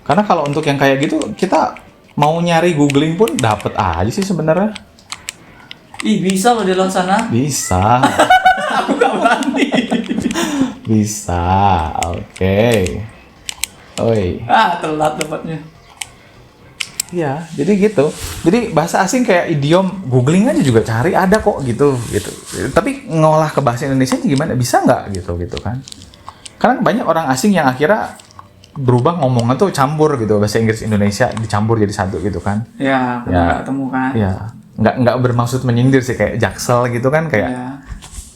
Karena kalau untuk yang kayak gitu kita mau nyari googling pun dapet aja sih sebenarnya. Ih bisa loh di luar sana. Bisa. Aku nggak berani. Bisa. Oke. Oi. Telat dapatnya. Iya, jadi gitu. Jadi bahasa asing kayak idiom googling aja juga cari ada kok gitu. Tapi ngolah ke bahasa Indonesia gimana? Bisa nggak gitu kan? Karena banyak orang asing yang akhirnya berubah ngomongnya tuh campur gitu, bahasa Inggris Indonesia dicampur jadi satu gitu kan? Ya, nggak ketemu kan? Iya, nggak bermaksud menyindir sih kayak jaksel gitu kan kayak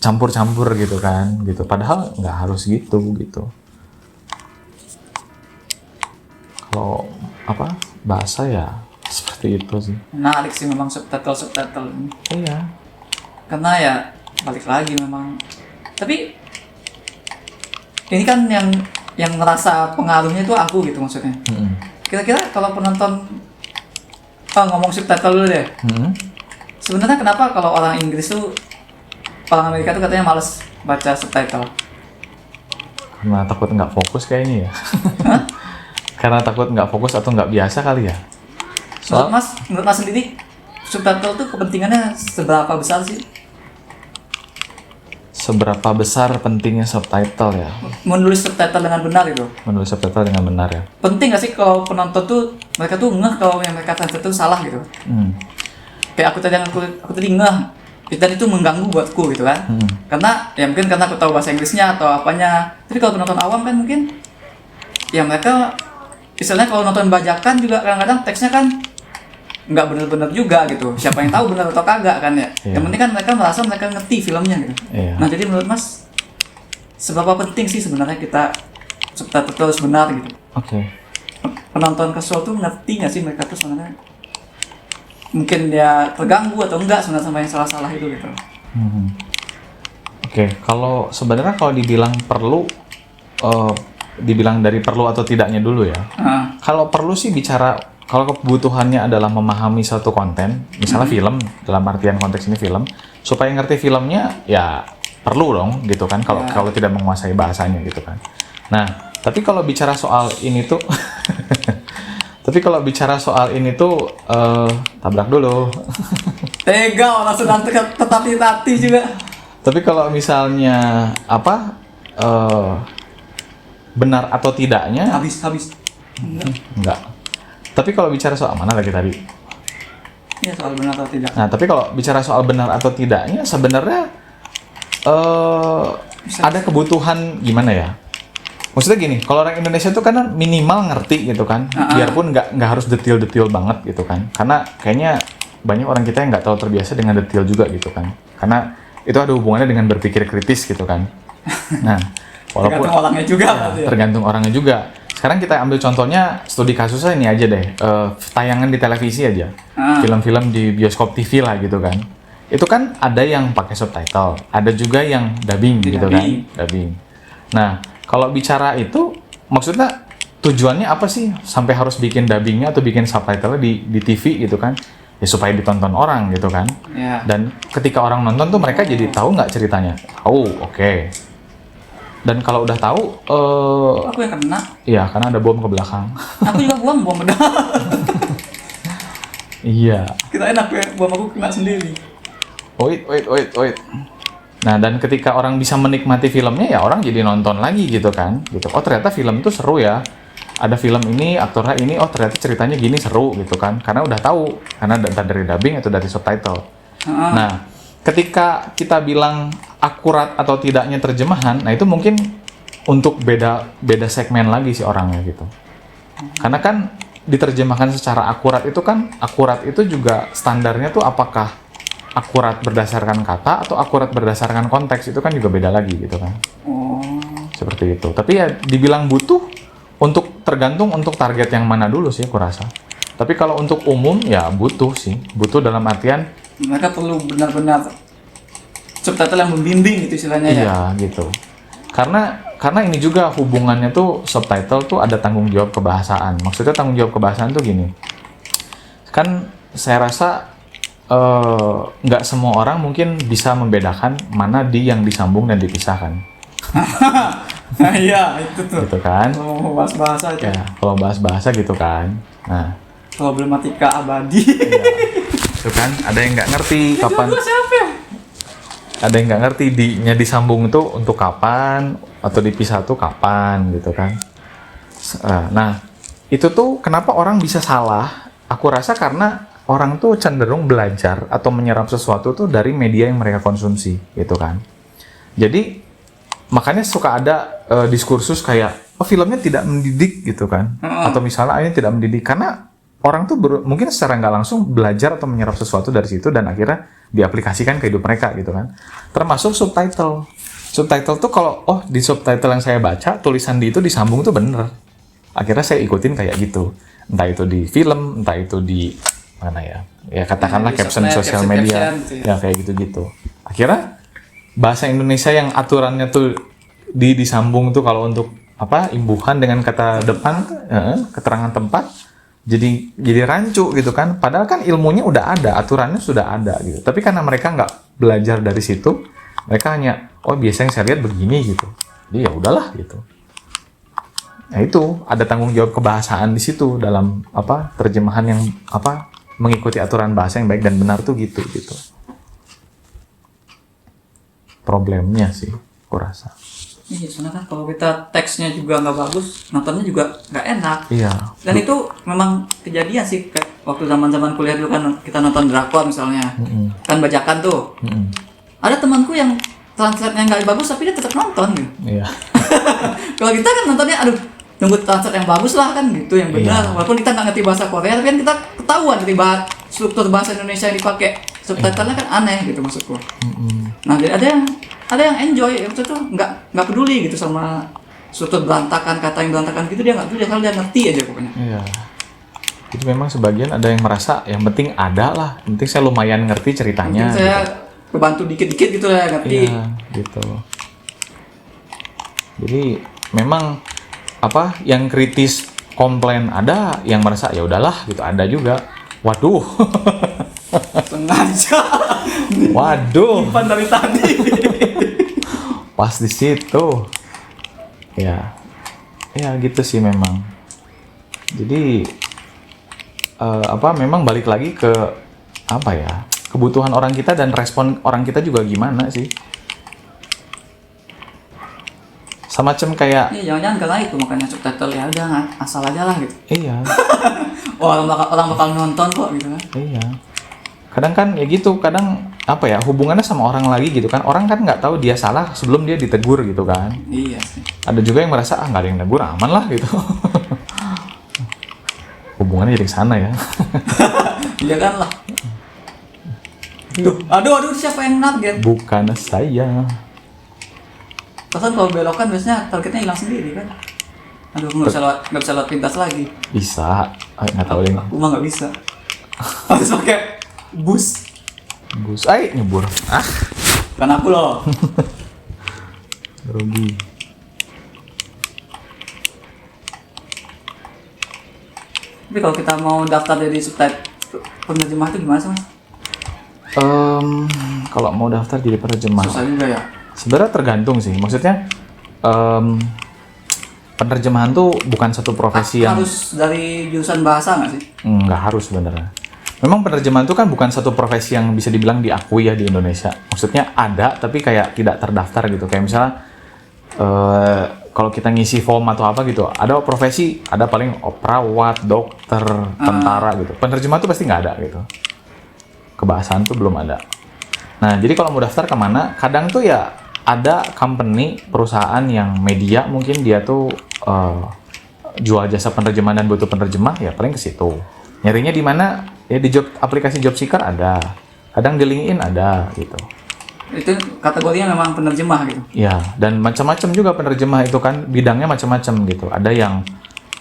campur-campur gitu kan, gitu. Padahal nggak harus gitu. Kalau bahasa ya seperti itu sih. Menarik sih memang subtitle ini. Iya. Karena ya balik lagi memang. Tapi ini kan yang ngerasa pengaruhnya itu aku gitu maksudnya. Kira-kira kalau penonton ngomong subtitle dulu deh. Sebenarnya kenapa kalau orang Inggris tuh orang Amerika tuh katanya males baca subtitle? Karena takut nggak fokus kayaknya ya. Karena takut nggak fokus atau nggak biasa kali ya. Menurut Mas sendiri subtitle tuh kepentingannya seberapa besar sih? seberapa besar pentingnya subtitle ya? Menulis subtitle dengan benar itu. Menulis subtitle dengan benar ya. Penting gak sih kalau penonton tuh mereka tuh ngeh kalau yang mereka translate itu salah gitu. Kayak aku tadi ngeh. Dan itu mengganggu buatku gitu kan. Karena ya mungkin karena aku tahu bahasa Inggrisnya atau apanya. Tapi kalau penonton awam kan mungkin ya mereka istilahnya kalau nonton bajakan juga kadang-kadang teksnya kan nggak benar-benar juga gitu. Siapa yang tahu benar atau kagak kan ya. Iya. Yang penting kan mereka merasa mereka ngerti filmnya gitu. Iya. Nah jadi menurut Mas seberapa penting sih sebenarnya kita subtitle terus benar gitu. Oke. Penonton casual tuh ngerti nggak sih mereka tuh sebenarnya mungkin dia terganggu atau enggak sebenarnya sama yang salah-salah itu gitu. Oke, kalau sebenarnya kalau dibilang perlu, dibilang dari perlu atau tidaknya dulu ya. Kalau perlu sih bicara, kalau kebutuhannya adalah memahami satu konten, misalnya film, dalam artian konteks ini film, supaya ngerti filmnya ya perlu dong gitu kan. Kalau tidak menguasai bahasanya gitu kan. Nah, tapi kalau bicara soal ini tuh, tabrak dulu. Tega orang sedang tetati juga. Tapi kalau misalnya benar atau tidaknya, Habis. enggak. Tapi kalau bicara soal mana lagi tadi? Iya soal benar atau tidak. Nah, tapi kalau bicara soal benar atau tidaknya, sebenarnya ada kebutuhan gimana ya? Maksudnya gini, kalau orang Indonesia itu kan minimal ngerti gitu kan, biarpun nggak harus detail banget gitu kan, karena kayaknya banyak orang kita yang nggak terlalu terbiasa dengan detail juga gitu kan, karena itu ada hubungannya dengan berpikir kritis gitu kan. Nah, walaupun tergantung orangnya juga. Tergantung orangnya juga. Sekarang kita ambil contohnya studi kasusnya ini aja deh, tayangan di televisi aja, film-film di bioskop TV lah gitu kan. Itu kan ada yang pakai subtitle, ada juga yang dubbing gitu kan, dubbing. Nah, kalau bicara itu, maksudnya tujuannya apa sih sampai harus bikin dubbingnya atau bikin subtitle di TV gitu kan? Ya supaya ditonton orang gitu kan. Yeah. Dan ketika orang nonton tuh mereka jadi tahu nggak ceritanya? Tahu, oke. Dan kalau udah tahu, aku yang kena. iya, karena ada bom ke belakang. Aku juga buang bom bedah. Iya. Kita enak ya, bom aku kena sendiri. Wait. Nah, dan ketika orang bisa menikmati filmnya, ya orang jadi nonton lagi gitu kan. Gitu. Oh, ternyata film itu seru ya. Ada film ini, aktornya ini, oh ternyata ceritanya gini seru gitu kan. Karena udah tahu, karena entah dari dubbing atau dari subtitle. Nah, ketika kita bilang akurat atau tidaknya terjemahan, nah itu mungkin untuk beda segmen lagi sih orangnya gitu. Karena kan diterjemahkan secara akurat itu juga standarnya tuh apakah akurat berdasarkan kata atau akurat berdasarkan konteks, itu kan juga beda lagi gitu kan. Seperti itu. Tapi ya dibilang butuh tergantung untuk target yang mana dulu sih aku rasa. Tapi kalau untuk umum ya butuh sih. Butuh dalam artian mereka perlu benar-benar subtitle yang membimbing gitu istilahnya ya. Iya gitu. Karena ini juga hubungannya tuh subtitle tuh ada tanggung jawab kebahasaan. Maksudnya tanggung jawab kebahasaan tuh gini. Kan saya rasa nggak semua orang mungkin bisa membedakan mana yang disambung dan dipisahkan. Iya itu tuh. Gitu kan? Kalau mau bahas bahasa itu. Ya, kalau bahas bahasa gitu kan. Nah, problematika abadi. iya. Itu kan ada yang nggak ngerti kapan. Siapa ya? Ada yang nggak ngerti disambung itu untuk kapan atau dipisah tuh kapan gitu kan. Nah, itu tuh kenapa orang bisa salah? Aku rasa karena orang tuh cenderung belajar atau menyerap sesuatu tuh dari media yang mereka konsumsi gitu kan. Jadi makanya suka ada diskursus kayak filmnya tidak mendidik gitu kan, atau misalnya ini tidak mendidik karena orang tuh mungkin secara nggak langsung belajar atau menyerap sesuatu dari situ dan akhirnya diaplikasikan ke hidup mereka gitu kan. Termasuk subtitle tuh kalau di subtitle yang saya baca tulisan di itu disambung tuh bener, akhirnya saya ikutin kayak gitu, entah itu di film, entah itu di mana ya katakanlah caption sosial media gitu ya kayak gitu akhirnya bahasa Indonesia yang aturannya tuh disambung tuh kalau untuk imbuhan dengan kata depan, keterangan tempat, jadi rancu gitu kan. Padahal kan ilmunya udah ada, aturannya sudah ada gitu. Tapi karena mereka nggak belajar dari situ, mereka hanya biasa yang saya lihat begini gitu. Jadi ya udahlah gitu. Nah itu ada tanggung jawab kebahasaan di situ dalam terjemahan yang mengikuti aturan bahasa yang baik dan benar tuh gitu. problemnya sih, aku rasa. Iya, soalnya kan kalau kita teksnya juga nggak bagus, nontonnya juga nggak enak. Iya. Dan itu memang kejadian sih, kayak waktu zaman-zaman kuliah dulu kan kita nonton drakor misalnya, kan bajakan tuh. Ada temanku yang translate-nya nggak bagus tapi dia tetap nonton gitu. Iya. Kalau kita kan nontonnya, aduh, nunggu translate yang bagus lah kan gitu, yang benar. Iya. Walaupun kita nggak ngerti bahasa Korea, tapi kan kita ketahuan dari struktur bahasa Indonesia yang dipakai. Subtitlenya kan aneh gitu maksudku. Nah, jadi ada yang enjoy, itu tuh nggak peduli gitu sama struktur berantakan, kata yang berantakan gitu, dia nggak peduli, asal dia ngerti aja pokoknya. Iya. Jadi memang sebagian ada yang merasa yang penting ada lah, yang penting saya lumayan ngerti ceritanya. Mungkin saya gitu. kebantu dikit-dikit gitu lah ngerti. Iya, gitu. Jadi memang apa yang kritis komplain ada, yang merasa ya udahlah gitu ada juga. Waduh. Sengaja. Waduh. Simpan dari tadi. Pas di situ. Ya. Ya gitu sih memang. Jadi memang balik lagi ke apa ya? Kebutuhan orang kita dan respon orang kita juga gimana sih? Semacam kayak Iya, jangan-jangan karena itu makanya subtitle ya udah asal aja lah gitu. iya. Orang bakal nonton kok gitu kan. Iya. Kadang kan ya gitu, kadang apa ya hubungannya sama orang lagi gitu kan. Orang kan nggak tahu dia salah sebelum dia ditegur gitu kan. Iya sih. Ada juga yang merasa nggak ada yang negur aman lah gitu. Hubungannya jadi sana ya. Iya kan lah. Aduh, siapa yang target? Bukan saya. Pasan kalau belokan biasanya targetnya hilang sendiri kan. Aduh, nggak bisa lewat pintas lagi. Bisa, nggak tahu deh. Aku mah nggak bisa. Harus pakai bus. Bus, nyebur. Kan aku loh. Rugi. Tapi kalau kita mau daftar jadi subtitle penerjemah itu gimana sih mas? Kalau mau daftar jadi penerjemah, Susah juga ya. sebenarnya tergantung sih. Maksudnya penerjemahan tuh bukan satu profesi yang Harus dari jurusan bahasa nggak sih? nggak harus sebenarnya. Memang penerjemahan itu kan bukan satu profesi yang bisa dibilang diakui ya di Indonesia. Maksudnya ada tapi kayak tidak terdaftar gitu. Kayak misalnya kalau kita ngisi form atau apa gitu, ada profesi, ada paling perawat, dokter, tentara gitu. Penerjemah tuh pasti nggak ada gitu. Kebahasaan tuh belum ada. Nah, jadi kalau mau daftar kemana? Kadang tuh ya ada company, perusahaan yang media mungkin dia tuh jual jasa penerjemahan dan butuh penerjemah, ya paling ke situ. Nyarinya di mana? Ya di aplikasi job seeker ada. Kadang di LinkedIn ada gitu. Itu kategorinya memang penerjemah gitu. Ya, dan macam-macam juga penerjemah itu kan bidangnya macam-macam gitu. Ada yang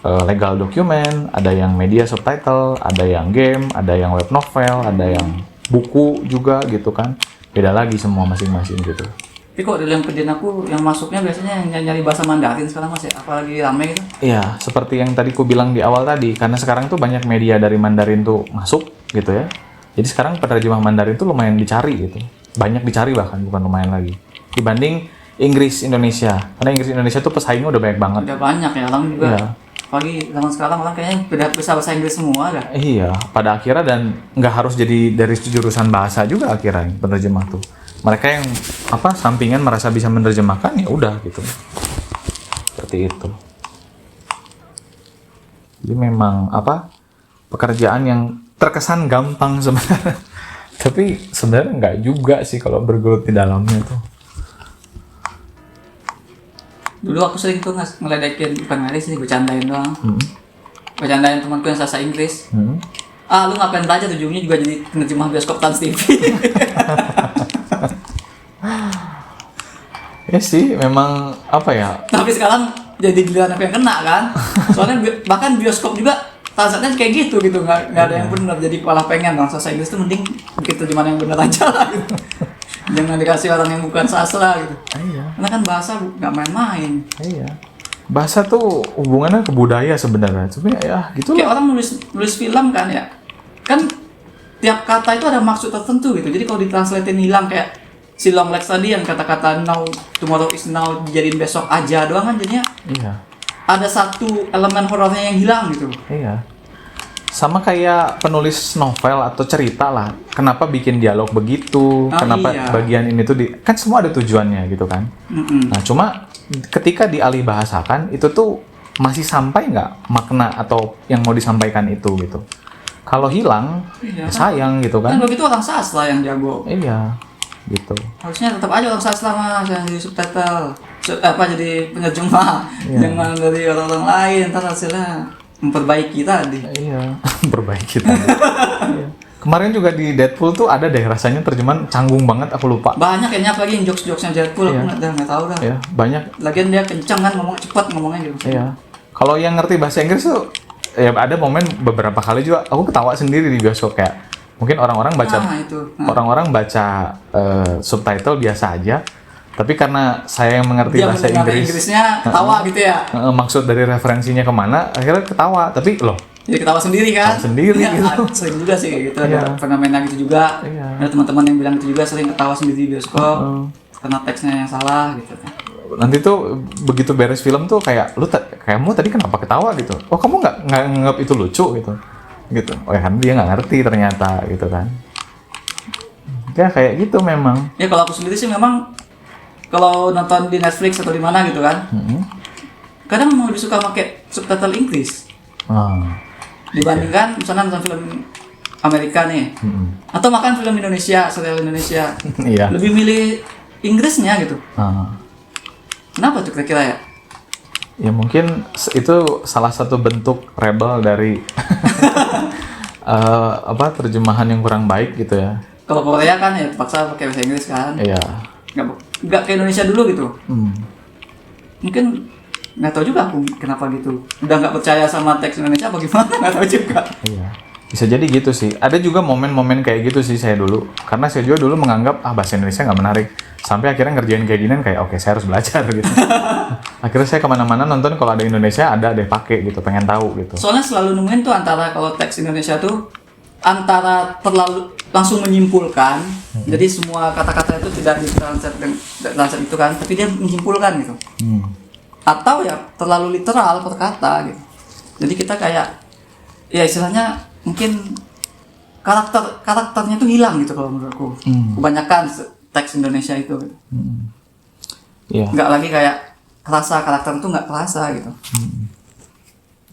legal document, ada yang media subtitle, ada yang game, ada yang web novel, ada yang buku juga gitu kan. Beda lagi semua masing-masing gitu. Tapi kok dalam kerjaan aku yang masuknya biasanya yang nyari bahasa Mandarin sekarang mas ya, apalagi rame gitu. Iya, seperti yang tadi ku bilang di awal tadi, karena sekarang tuh banyak media dari Mandarin tuh masuk gitu ya. Jadi sekarang penerjemah Mandarin tuh lumayan dicari gitu. Banyak dicari bahkan, bukan lumayan lagi. Dibanding Inggris Indonesia. Karena Inggris Indonesia tuh pesaingnya udah banyak banget. Udah banyak ya orang juga. Iya. Apalagi zaman sekarang orang kayaknya udah bisa bahasa Inggris semua dah. Iya, pada akhirnya dan nggak harus jadi dari jurusan bahasa juga akhirnya penerjemah tuh. Mereka yang sampingan merasa bisa menerjemahkan ya udah gitu. Seperti itu. Jadi memang pekerjaan yang terkesan gampang sebenarnya. Tapi sebenarnya nggak juga sih kalau bergelut di dalamnya tuh. Dulu aku sering tuh ngeledekin, bukan ngeledekin sih, bercandain doang. Bercandain temanku yang sastra Inggris. Lu ngapain belajar, ujungnya juga jadi penerjemah bioskop Trans TV. Ya sih, memang Tapi sekarang jadi giliran aku yang kena kan. Soalnya bahkan bioskop juga translate-nya kayak gitu nggak ada yang benar. Jadi malah pengen orang sastra Inggris tuh mending bikin terjemahan yang benar aja lah gitu. Jangan dikasih orang yang bukan sastra gitu. Iya. Karena kan bahasa nggak main-main. Iya. Bahasa tuh hubungannya ke budaya sebenarnya. Cuma ya gitu Kayak lah. orang nulis film kan ya. Kan tiap kata itu ada maksud tertentu gitu. Jadi kalau ditranslatein hilang kayak si long legs tadi yang kata-kata now, tomorrow is now dijadiin besok aja doang kan jadinya Iya. ada satu elemen horornya yang hilang gitu. Iya. sama kayak penulis novel atau cerita lah. Kenapa bikin dialog begitu? Kenapa iya. bagian ini tuh kan semua ada tujuannya gitu kan. Nah, cuma ketika dialih bahasakan itu tuh masih sampai nggak makna atau yang mau disampaikan itu gitu. Kalau hilang, Iya, ya sayang gitu Kan kan. begitu orang sastra yang jago. Iya, gitu. Harusnya tetap aja orang sastra mas yang jadi subtitle, jadi penerjemah, Iya. jangan dari orang-orang lain. Ntar hasilnya memperbaiki tadi. Iya, perbaiki tadi. Iya. Kemarin juga di Deadpool tuh ada deh rasanya terjemahan canggung banget, aku lupa. Banyak kayaknya apalagi yang jokes-jokesnya Deadpool, Iya. aku nggak tahu dah. Ya, banyak. Lagian dia kencang kan ngomong cepat ngomongnya gitu. Iya. Kalau yang ngerti bahasa Inggris tuh ya ada momen beberapa kali juga aku ketawa sendiri di bioskop kayak mungkin orang-orang baca Itu. orang-orang baca subtitle biasa aja, tapi karena saya yang mengerti Dia bahasa mendengar Inggrisnya ketawa gitu ya. maksud dari referensinya kemana, akhirnya ketawa. Tapi loh, Jadi ketawa sendiri kan? Ketawa sendiri Ya, gitu. sering juga sih kayak gitu. Iya. Ada fenomena gitu juga. Iya. Ada teman-teman yang bilang itu juga sering ketawa sendiri di bioskop karena teksnya yang salah gitu. nanti tuh begitu beres film tuh kayak kamu tadi kenapa ketawa gitu? Oh, kamu nggak nganggap itu lucu gitu? Oh ya kan dia nggak ngerti ternyata gitu kan. Ya kayak gitu memang. Ya kalau aku sendiri sih memang kalau nonton di Netflix atau di mana gitu kan, kadang memang lebih suka pakai subtitle Inggris Ah. dibandingkan misalnya nonton film Amerika nih, atau makan film Indonesia, serial Indonesia, Iya. lebih milih Inggrisnya gitu. Ah. Kenapa tuh kira-kira ya? Ya mungkin itu salah satu bentuk rebel dari terjemahan yang kurang baik gitu ya. Kalau Korea kan ya paksa pakai bahasa Inggris kan, Iya. nggak kayak Indonesia dulu gitu. Hmm. Mungkin nggak tahu juga aku kenapa gitu. Udah nggak percaya sama teks Indonesia apa gimana, nggak tahu juga. Iya. Bisa jadi gitu sih. Ada juga momen-momen kayak gitu sih saya dulu. Karena saya juga dulu menganggap bahasa Indonesia nggak menarik. Sampai akhirnya ngerjain kayak ginian kayak oke, saya harus belajar gitu. Akhirnya saya kemana-mana nonton kalau ada Indonesia ada deh pakai gitu, pengen tahu gitu. Soalnya selalu nemuin tuh antara kalau teks Indonesia tuh antara terlalu langsung menyimpulkan, jadi semua kata-kata itu tidak ditranslate itu kan, tapi dia menyimpulkan gitu. Atau ya terlalu literal per kata gitu. Jadi kita kayak ya istilahnya mungkin karakternya tuh hilang gitu kalau menurutku. Kebanyakan teks Indonesia itu gitu. Iya. Nggak lagi kayak kerasa karakter itu nggak kerasa gitu.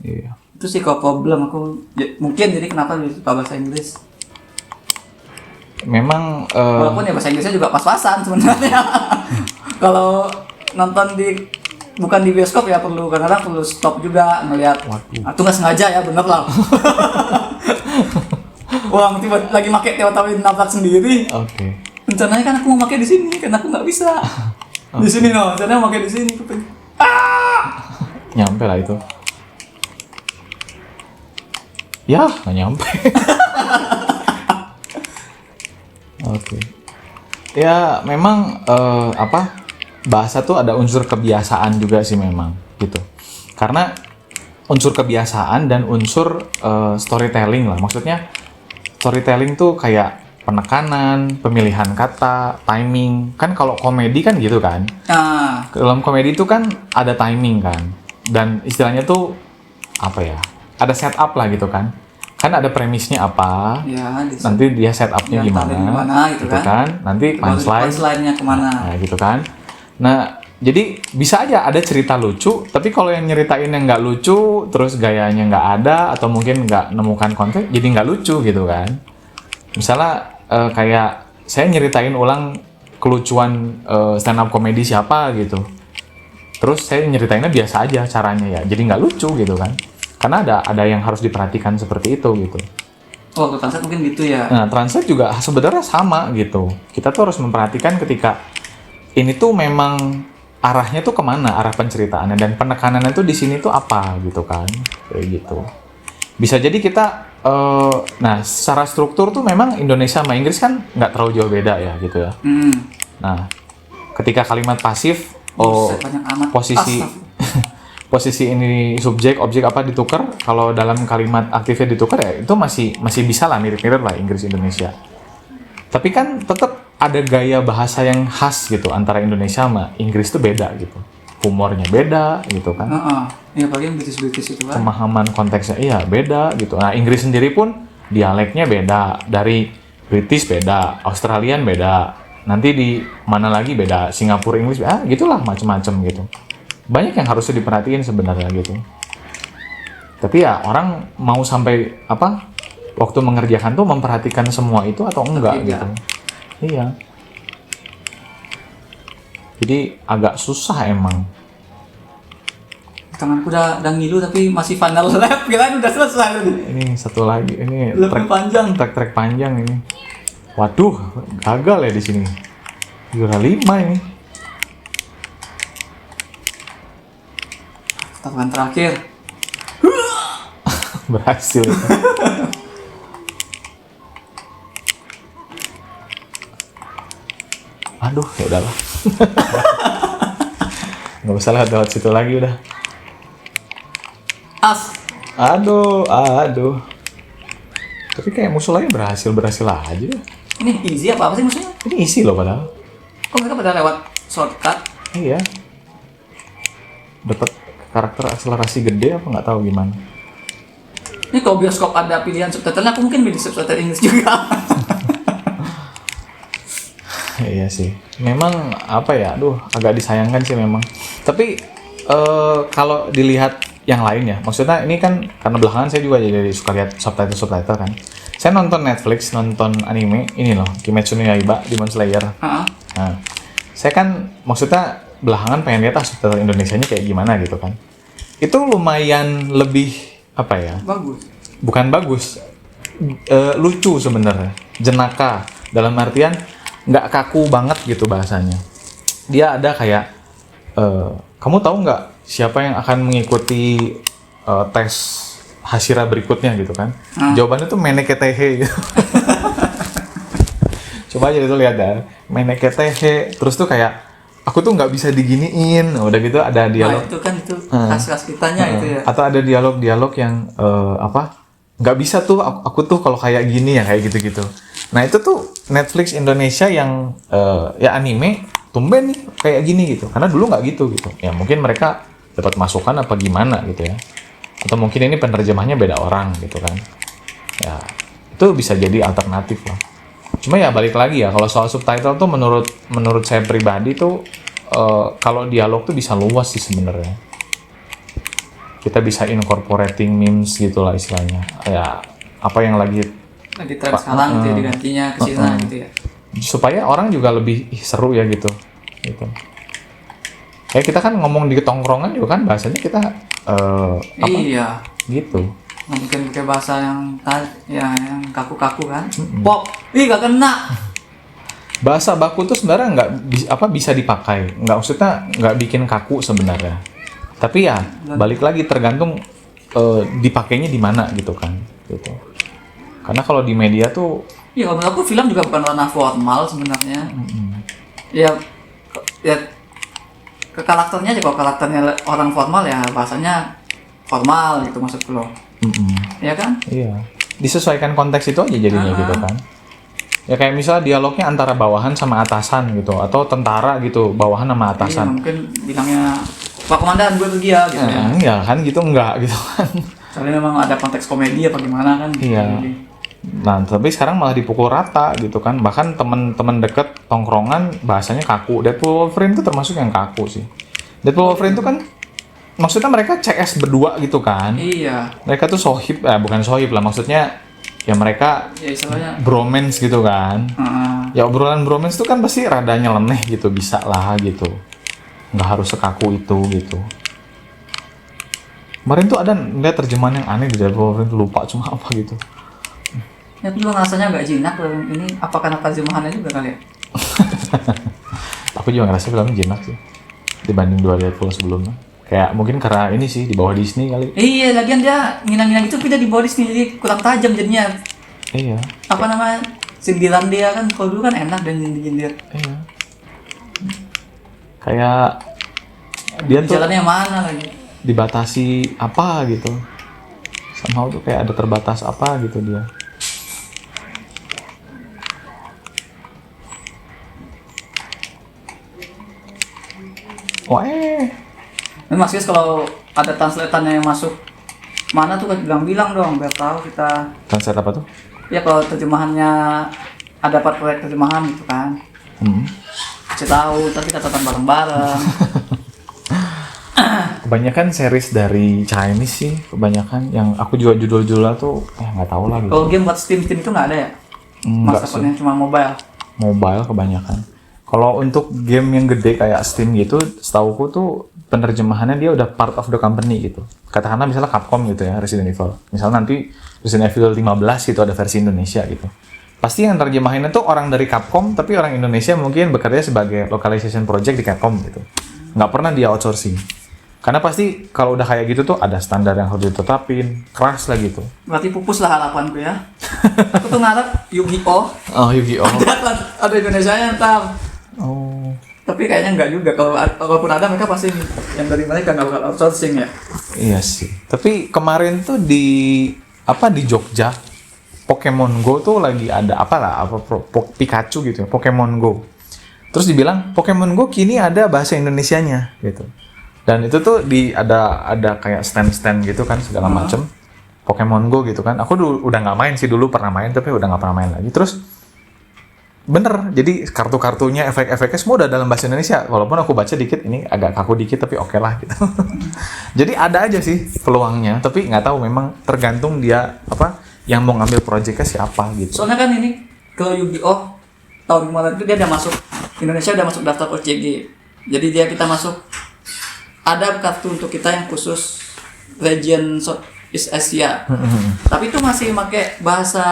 Iya. Itu sih kalau problem aku mungkin jadi kenapa lebih suka bahasa Inggris. Memang Walaupun ya bahasa Inggrisnya juga pas-pasan sebenarnya. Kalau nonton bukan di bioskop ya kadang-kadang perlu stop juga ngelihat. Itu nggak sengaja ya, bener lah. Wah, tiba lagi make tiba-tiba nabrak sendiri. Oke. Rencananya kan aku mau pakai di sini, karena aku nggak bisa. Di sini no, rencananya mau pakai di sini. Nyampe lah itu. Ya, nggak nyampe. Oke. Ya, memang bahasa tuh ada unsur kebiasaan juga sih memang gitu. Karena unsur kebiasaan dan unsur storytelling lah. Maksudnya storytelling tuh kayak penekanan, pemilihan kata, timing. Kan kalau komedi kan gitu kan. Nah, Dalam komedi itu kan ada timing kan. Dan istilahnya tuh apa ya? Ada setup lah gitu kan. Kan ada premisnya apa, ya nanti dia setupnya gimana gitu kan. Nanti punchline-nya kemana. nah, gitu kan. Nah, jadi bisa aja ada cerita lucu, tapi kalau yang nyeritainnya nggak lucu, terus gayanya nggak ada, atau mungkin nggak nemukan konten, jadi nggak lucu gitu kan. Misalnya kayak saya nyeritain ulang kelucuan stand up komedi siapa gitu, terus saya nyeritainnya biasa aja caranya ya, jadi nggak lucu gitu kan. Karena ada yang harus diperhatikan seperti itu gitu. Oh, ke translate mungkin gitu ya. Nah, translate juga sebenarnya sama gitu. Kita tuh harus memperhatikan ketika ini tuh memang arahnya tuh kemana, arah penceritaannya, dan penekanannya tuh di sini tuh apa gitu kan, kayak gitu. Bisa jadi kita, nah secara struktur tuh memang Indonesia sama Inggris kan nggak terlalu jauh beda ya gitu ya. Nah, ketika kalimat pasif, Banyak amat. posisi ini subjek, objek apa ditukar, kalau dalam kalimat aktifnya ditukar ya itu masih bisa lah mirip-mirip lah Inggris Indonesia. Tapi kan tetap ada gaya bahasa yang khas gitu antara Indonesia sama Inggris tuh beda gitu. humornya beda gitu kan. Ya paling British itu kan. Pemahaman konteksnya iya beda gitu. Nah, Inggris sendiri pun dialeknya beda. Dari British beda, Australian beda. Nanti di mana lagi beda, Singapura English, gitulah macem-macem gitu. Banyak yang harus diperhatiin sebenarnya gitu. Tapi ya orang mau sampai waktu mengerjakan tuh memperhatikan semua itu atau enggak gitu. Iya. Jadi agak susah emang. Tanganku udah ngilu tapi masih final lap, kirain udah selesai tadi. Ini satu lagi, ini panjang. Trek panjang ini. Waduh, gagal ya di sini. Juara 5 ini. Tangan terakhir. Berhasil. Aduh, ya udahlah. Nggak usah lah lewat situ lagi udah. As. Aduh. Tapi kayak musuh lain berhasil aja. Ini easy apa sih musuhnya? Ini isi loh padahal. Kok mereka pada lewat shortcut? Iya. Dapat karakter akselerasi gede apa nggak tahu gimana. Ini kalau bioskop ada pilihan subtitlenya, aku mungkin milih subtitle Inggris juga. Iya sih. Memang agak disayangkan sih memang. Tapi kalau dilihat yang lain ya, maksudnya ini kan karena belakangan saya juga jadi suka lihat subtitle kan. Saya nonton Netflix, nonton anime ini loh, Kimetsu no Yaiba, Demon Slayer. Nah, saya kan maksudnya belakangan pengen lihat subtitle Indonesianya kayak gimana gitu kan. Itu lumayan lebih Bagus. Bukan bagus, lucu sebenarnya, jenaka dalam artian nggak kaku banget gitu bahasanya. Dia ada kayak kamu tahu nggak siapa yang akan mengikuti tes Hashira berikutnya gitu kan? Jawabannya tuh Meneketehe gitu. Coba aja itu lihat ya, Meneketehe. Terus tuh kayak aku tuh nggak bisa diginiin. Udah gitu ada dialog. Nah, itu kan itu khas kitanya itu ya. Atau ada dialog yang nggak bisa tuh aku tuh kalau kayak gini ya kayak gitu-gitu. Nah itu tuh Netflix Indonesia yang ya anime tumben nih kayak gini gitu. Karena dulu nggak gitu. Ya mungkin mereka dapat masukan apa gimana gitu ya. Atau mungkin ini penerjemahnya beda orang gitu kan. Ya itu bisa jadi alternatif lah. Cuma ya balik lagi ya, kalau soal subtitle tuh menurut saya pribadi tuh kalau dialog tuh bisa luas sih sebenarnya. Kita bisa incorporating memes gitulah istilahnya. Ya apa yang lagi tren sekarang gitu ya, digantinya ke sini gitu ya. Supaya orang juga lebih seru ya gitu. Kayak kita kan ngomong di tongkrongan juga kan bahasanya kita iya. Gitu. Mungkin pakai bahasa yang kaku-kaku kan. Pop, gak kena. Bahasa baku tuh sebenarnya bisa dipakai. Maksudnya nggak bikin kaku sebenarnya. Tapi ya balik lagi tergantung dipakainya di mana gitu kan. Gitu. Karena kalau di media tuh kalau menurut aku film juga bukan ranah formal sebenarnya. Ya ke karakternya aja, kalau karakternya orang formal ya bahasanya formal gitu maksud lo. Ya kan? Iya. Disesuaikan konteks itu aja jadinya gitu kan. Ya kayak misalnya dialognya antara bawahan sama atasan gitu, atau tentara gitu, bawahan sama atasan. Iya, mungkin bilangnya Pak Komandan gue pergi ya gitu ya. Ya kan gitu enggak gitu kan. Soalnya memang ada konteks komedi apa gimana kan. Iya. Nah, tapi sekarang malah dipukul rata gitu kan. Bahkan teman-teman deket tongkrongan bahasanya kaku. Deadpool Wolverine itu termasuk yang kaku sih. Deadpool Wolverine itu kan maksudnya mereka CS berdua gitu kan. Iya. Mereka tuh sohib, bukan sohib lah, maksudnya ya mereka istilahnya bromance gitu kan. Ya obrolan bromance tuh kan pasti rada nyeleneh gitu, bisa lah gitu. Nggak harus sekaku itu gitu. Kemarin tuh ada lihat terjemahan yang aneh di Deadpool Wolverine, lupa cuma apa gitu. Ya aku juga ngerasanya agak jinak ini, apa karena terjemahannya juga kali ya? Aku juga ngerasa filmnya jinak sih dibanding dua Deadpool sebelumnya. Kayak mungkin karena ini sih di bawah Disney kali. Iya, lagian dia nginang-nginang gitu, kita di bawah Disney jadi kurang tajam jadinya. Iya. Apa namanya, sindiran dia kan, kalau dulu kan enak dan nyindir. Iya. Kayak dia tuh jalannya mana lagi? Dibatasi apa gitu. Somehow tuh kayak ada terbatas apa gitu dia. Wah, Dan Mas Kris kalau ada translatannya yang masuk mana tuh bilang-bilang dong biar tahu kita. Translate apa tuh? Ya kalau terjemahannya ada proyek terjemahan gitu kan. Kasih tahu, ntar kita tonton bareng-bareng. Kebanyakan series dari Chinese sih, kebanyakan yang aku juga judul-judulnya tuh nggak tahu lah gitu. Kalau game buat Steam itu nggak ada ya? Enggak Mas sih. akunnya cuma mobile. Mobile kebanyakan. Kalau untuk game yang gede kayak Steam gitu, setauku tuh penerjemahannya dia udah part of the company gitu. Katakanlah misalnya Capcom gitu ya, Resident Evil. Misalnya nanti Resident Evil 15 itu ada versi Indonesia gitu. Pasti yang terjemahinnya tuh orang dari Capcom, tapi orang Indonesia mungkin bekerja sebagai localization project di Capcom gitu. Nggak pernah dia outsourcing. Karena pasti kalau udah kayak gitu tuh ada standar yang harus ditetapin, keras lah gitu. Berarti pupus lah harapanku ya. Aku tuh ngarep Yu-Gi-Oh! Oh, Yu-Gi-Oh! Ada Indonesianya ntar. Oh. Tapi kayaknya nggak juga. Kalaupun ada mereka pasti yang dari mereka nggak bakal outsourcing ya. Iya sih. Tapi kemarin tuh di Jogja, Pokemon Go tuh lagi ada Pikachu gitu ya, Pokemon Go. Terus dibilang Pokemon Go kini ada bahasa Indonesianya gitu. Dan itu tuh ada kayak stand-stand gitu kan segala macem Pokemon Go gitu kan. Aku udah nggak main sih, dulu pernah main tapi udah nggak pernah main lagi. Terus bener, jadi kartu-kartunya, efek-efeknya semua udah dalam bahasa Indonesia. Walaupun aku baca dikit, ini agak kaku dikit tapi oke lah gitu. Jadi ada aja sih peluangnya, tapi nggak tahu, memang tergantung dia yang mau ngambil proyeknya siapa gitu. Soalnya kan ini kalau Yu-Gi-Oh! Tahun kemarin itu dia udah masuk Indonesia, udah masuk daftar OCG. Jadi kita masuk, ada kartu untuk kita yang khusus region Southeast Asia. Tapi itu masih pakai bahasa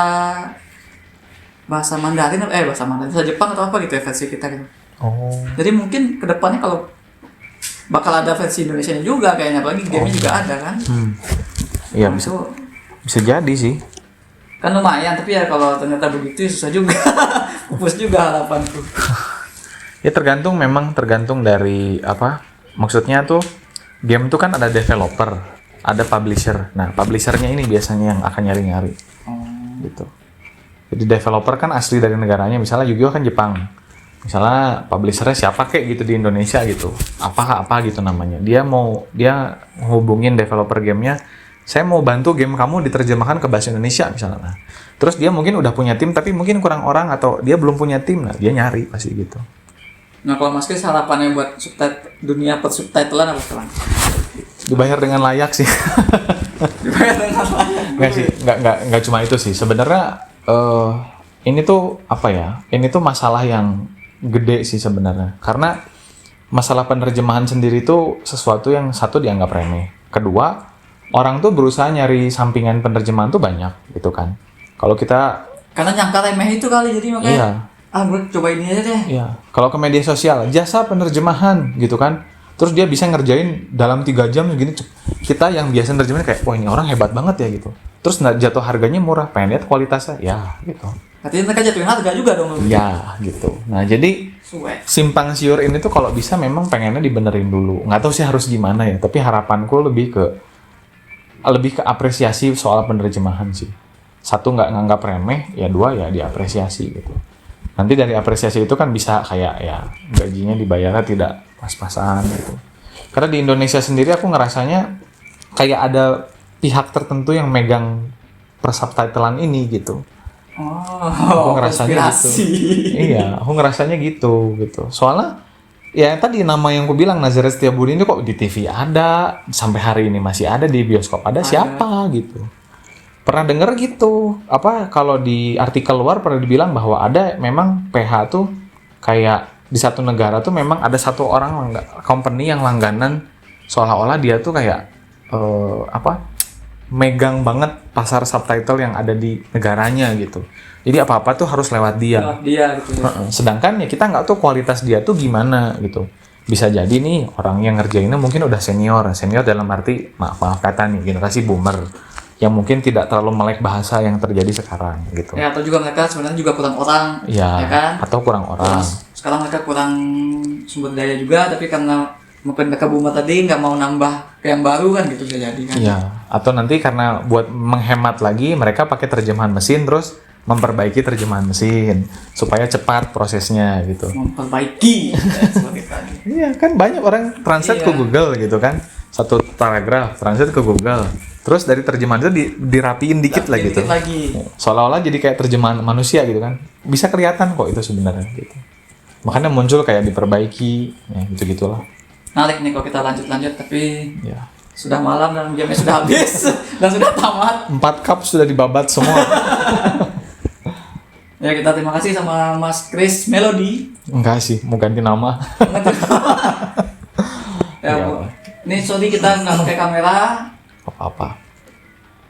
Mandarin, bahasa Jepang atau apa gitu ya versi kita gitu. Oh. Jadi mungkin kedepannya kalau bakal ada versi Indonesianya juga kayaknya, apalagi game juga ada kan. Iya, Nah, bisa itu bisa jadi sih. kan lumayan, tapi ya kalau ternyata begitu ya susah juga. Pupus juga harapanku. Ya tergantung dari maksudnya tuh game tuh kan ada developer, ada publisher. Nah, publishernya ini biasanya yang akan nyari-nyari. Gitu. Jadi developer kan asli dari negaranya, misalnya Yu-Gi-Oh kan Jepang. Misalnya publishernya siapa kek gitu di Indonesia gitu. Apa gitu namanya. Dia hubungin developer gamenya, saya mau bantu game kamu diterjemahkan ke bahasa Indonesia misalnya. Nah, terus dia mungkin udah punya tim tapi mungkin kurang orang atau dia belum punya tim, nah dia nyari pasti gitu. Nah kalau Mas Kris harapannya buat dunia subtitlean apa sekarang? Dibayar dengan layak sih. Dibayar dengan layak. Nggak sih, nggak cuma itu sih. Sebenarnya ini tuh ini tuh masalah yang gede sih sebenarnya. Karena masalah penerjemahan sendiri tuh sesuatu yang satu dianggap remeh. Kedua, orang tuh berusaha nyari sampingan penerjemahan tuh banyak gitu kan. Kalau kita Karena nyangka remeh itu kali, jadi makanya gue coba ini aja deh. Iya. Kalau ke media sosial, jasa penerjemahan gitu kan. Terus dia bisa ngerjain dalam 3 jam segini. Kita yang biasa nerjemahin kayak, wah ini orang hebat banget ya gitu. Terus jatuh harganya murah, pengen lihat kualitasnya, ya gitu. Artinya mereka jatuhin harga juga dong. Ya gitu. Nah jadi Suwe. simpang siur ini tuh kalau bisa memang pengennya dibenerin dulu. Nggak tahu sih harus gimana ya. Tapi harapanku lebih ke apresiasi soal penerjemahan sih. Satu, nggak nganggap remeh, ya dua ya diapresiasi gitu. Nanti dari apresiasi itu kan bisa kayak ya gajinya dibayarnya tidak pas-pasan gitu. Karena di Indonesia sendiri aku ngerasanya kayak ada pihak tertentu yang megang persubtitlean ini gitu. Aku ngerasanya gitu. Iya, aku ngerasanya gitu. Soalnya ya tadi nama yang aku bilang Nazareth Setiabudi ini kok di TV ada, sampai hari ini masih ada, di bioskop ada. Siapa gitu. Pernah denger gitu, kalau di artikel luar pernah dibilang bahwa ada memang PH tuh kayak di satu negara tuh memang ada satu orang company yang langganan, seolah-olah dia tuh kayak megang banget pasar subtitle yang ada di negaranya gitu. Jadi apa-apa tuh harus lewat dia. Lewat dia gitu ya. Sedangkan ya kita nggak tahu kualitas dia tuh gimana gitu. Bisa jadi nih orang yang ngerjainnya mungkin udah senior dalam arti maaf kata nih generasi boomer yang mungkin tidak terlalu melek bahasa yang terjadi sekarang gitu. Ya atau juga mereka sebenarnya juga kurang orang, ya kan? Atau kurang orang. Sekarang mereka kurang sumber daya juga, tapi karena mungkin mereka boomer tadi nggak mau nambah ke yang baru kan gitu, bisa jadi kan? Iya. Atau nanti karena buat menghemat lagi mereka pakai terjemahan mesin terus memperbaiki terjemahan mesin supaya cepat prosesnya gitu. Memperbaiki seperti tadi. Iya kan banyak orang translate ke Iya. Google gitu kan, satu paragraf translate ke Google, terus dari terjemahan itu dirapiin dikit lah gitu, Dikit lagi. seolah-olah jadi kayak terjemahan manusia gitu kan, bisa kelihatan kok itu sebenarnya gitu. Makanya muncul kayak diperbaiki, ya gitu gitulah. Menarik nih kalau kita lanjut tapi Ya. sudah malam dan jamnya sudah habis dan sudah tamat. 4 cup sudah dibabat semua. Ya kita terima kasih sama Mas Chris Melody. Enggak sih, mau ganti nama. Ya, Ya. Bu. Ini sorry kita nggak pakai kamera. Apa-apa.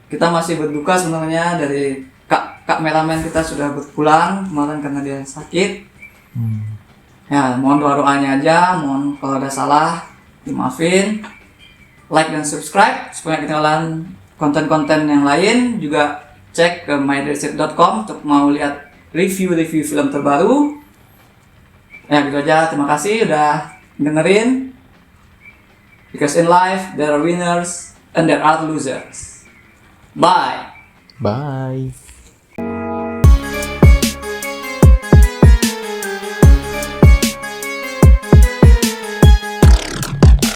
Kita masih berduka sebenarnya dari kameramen kita sudah berpulang kemarin karena dia sakit. Ya, mohon doa-doanya aja, mohon kalau ada salah dimaafin. Like dan subscribe supaya ketinggalan konten-konten yang lain. Juga cek ke mydearship.com untuk mau lihat review-review film terbaru. Ya gitu aja, terima kasih udah dengerin. Because in life there are winners and there are losers. Bye. Bye.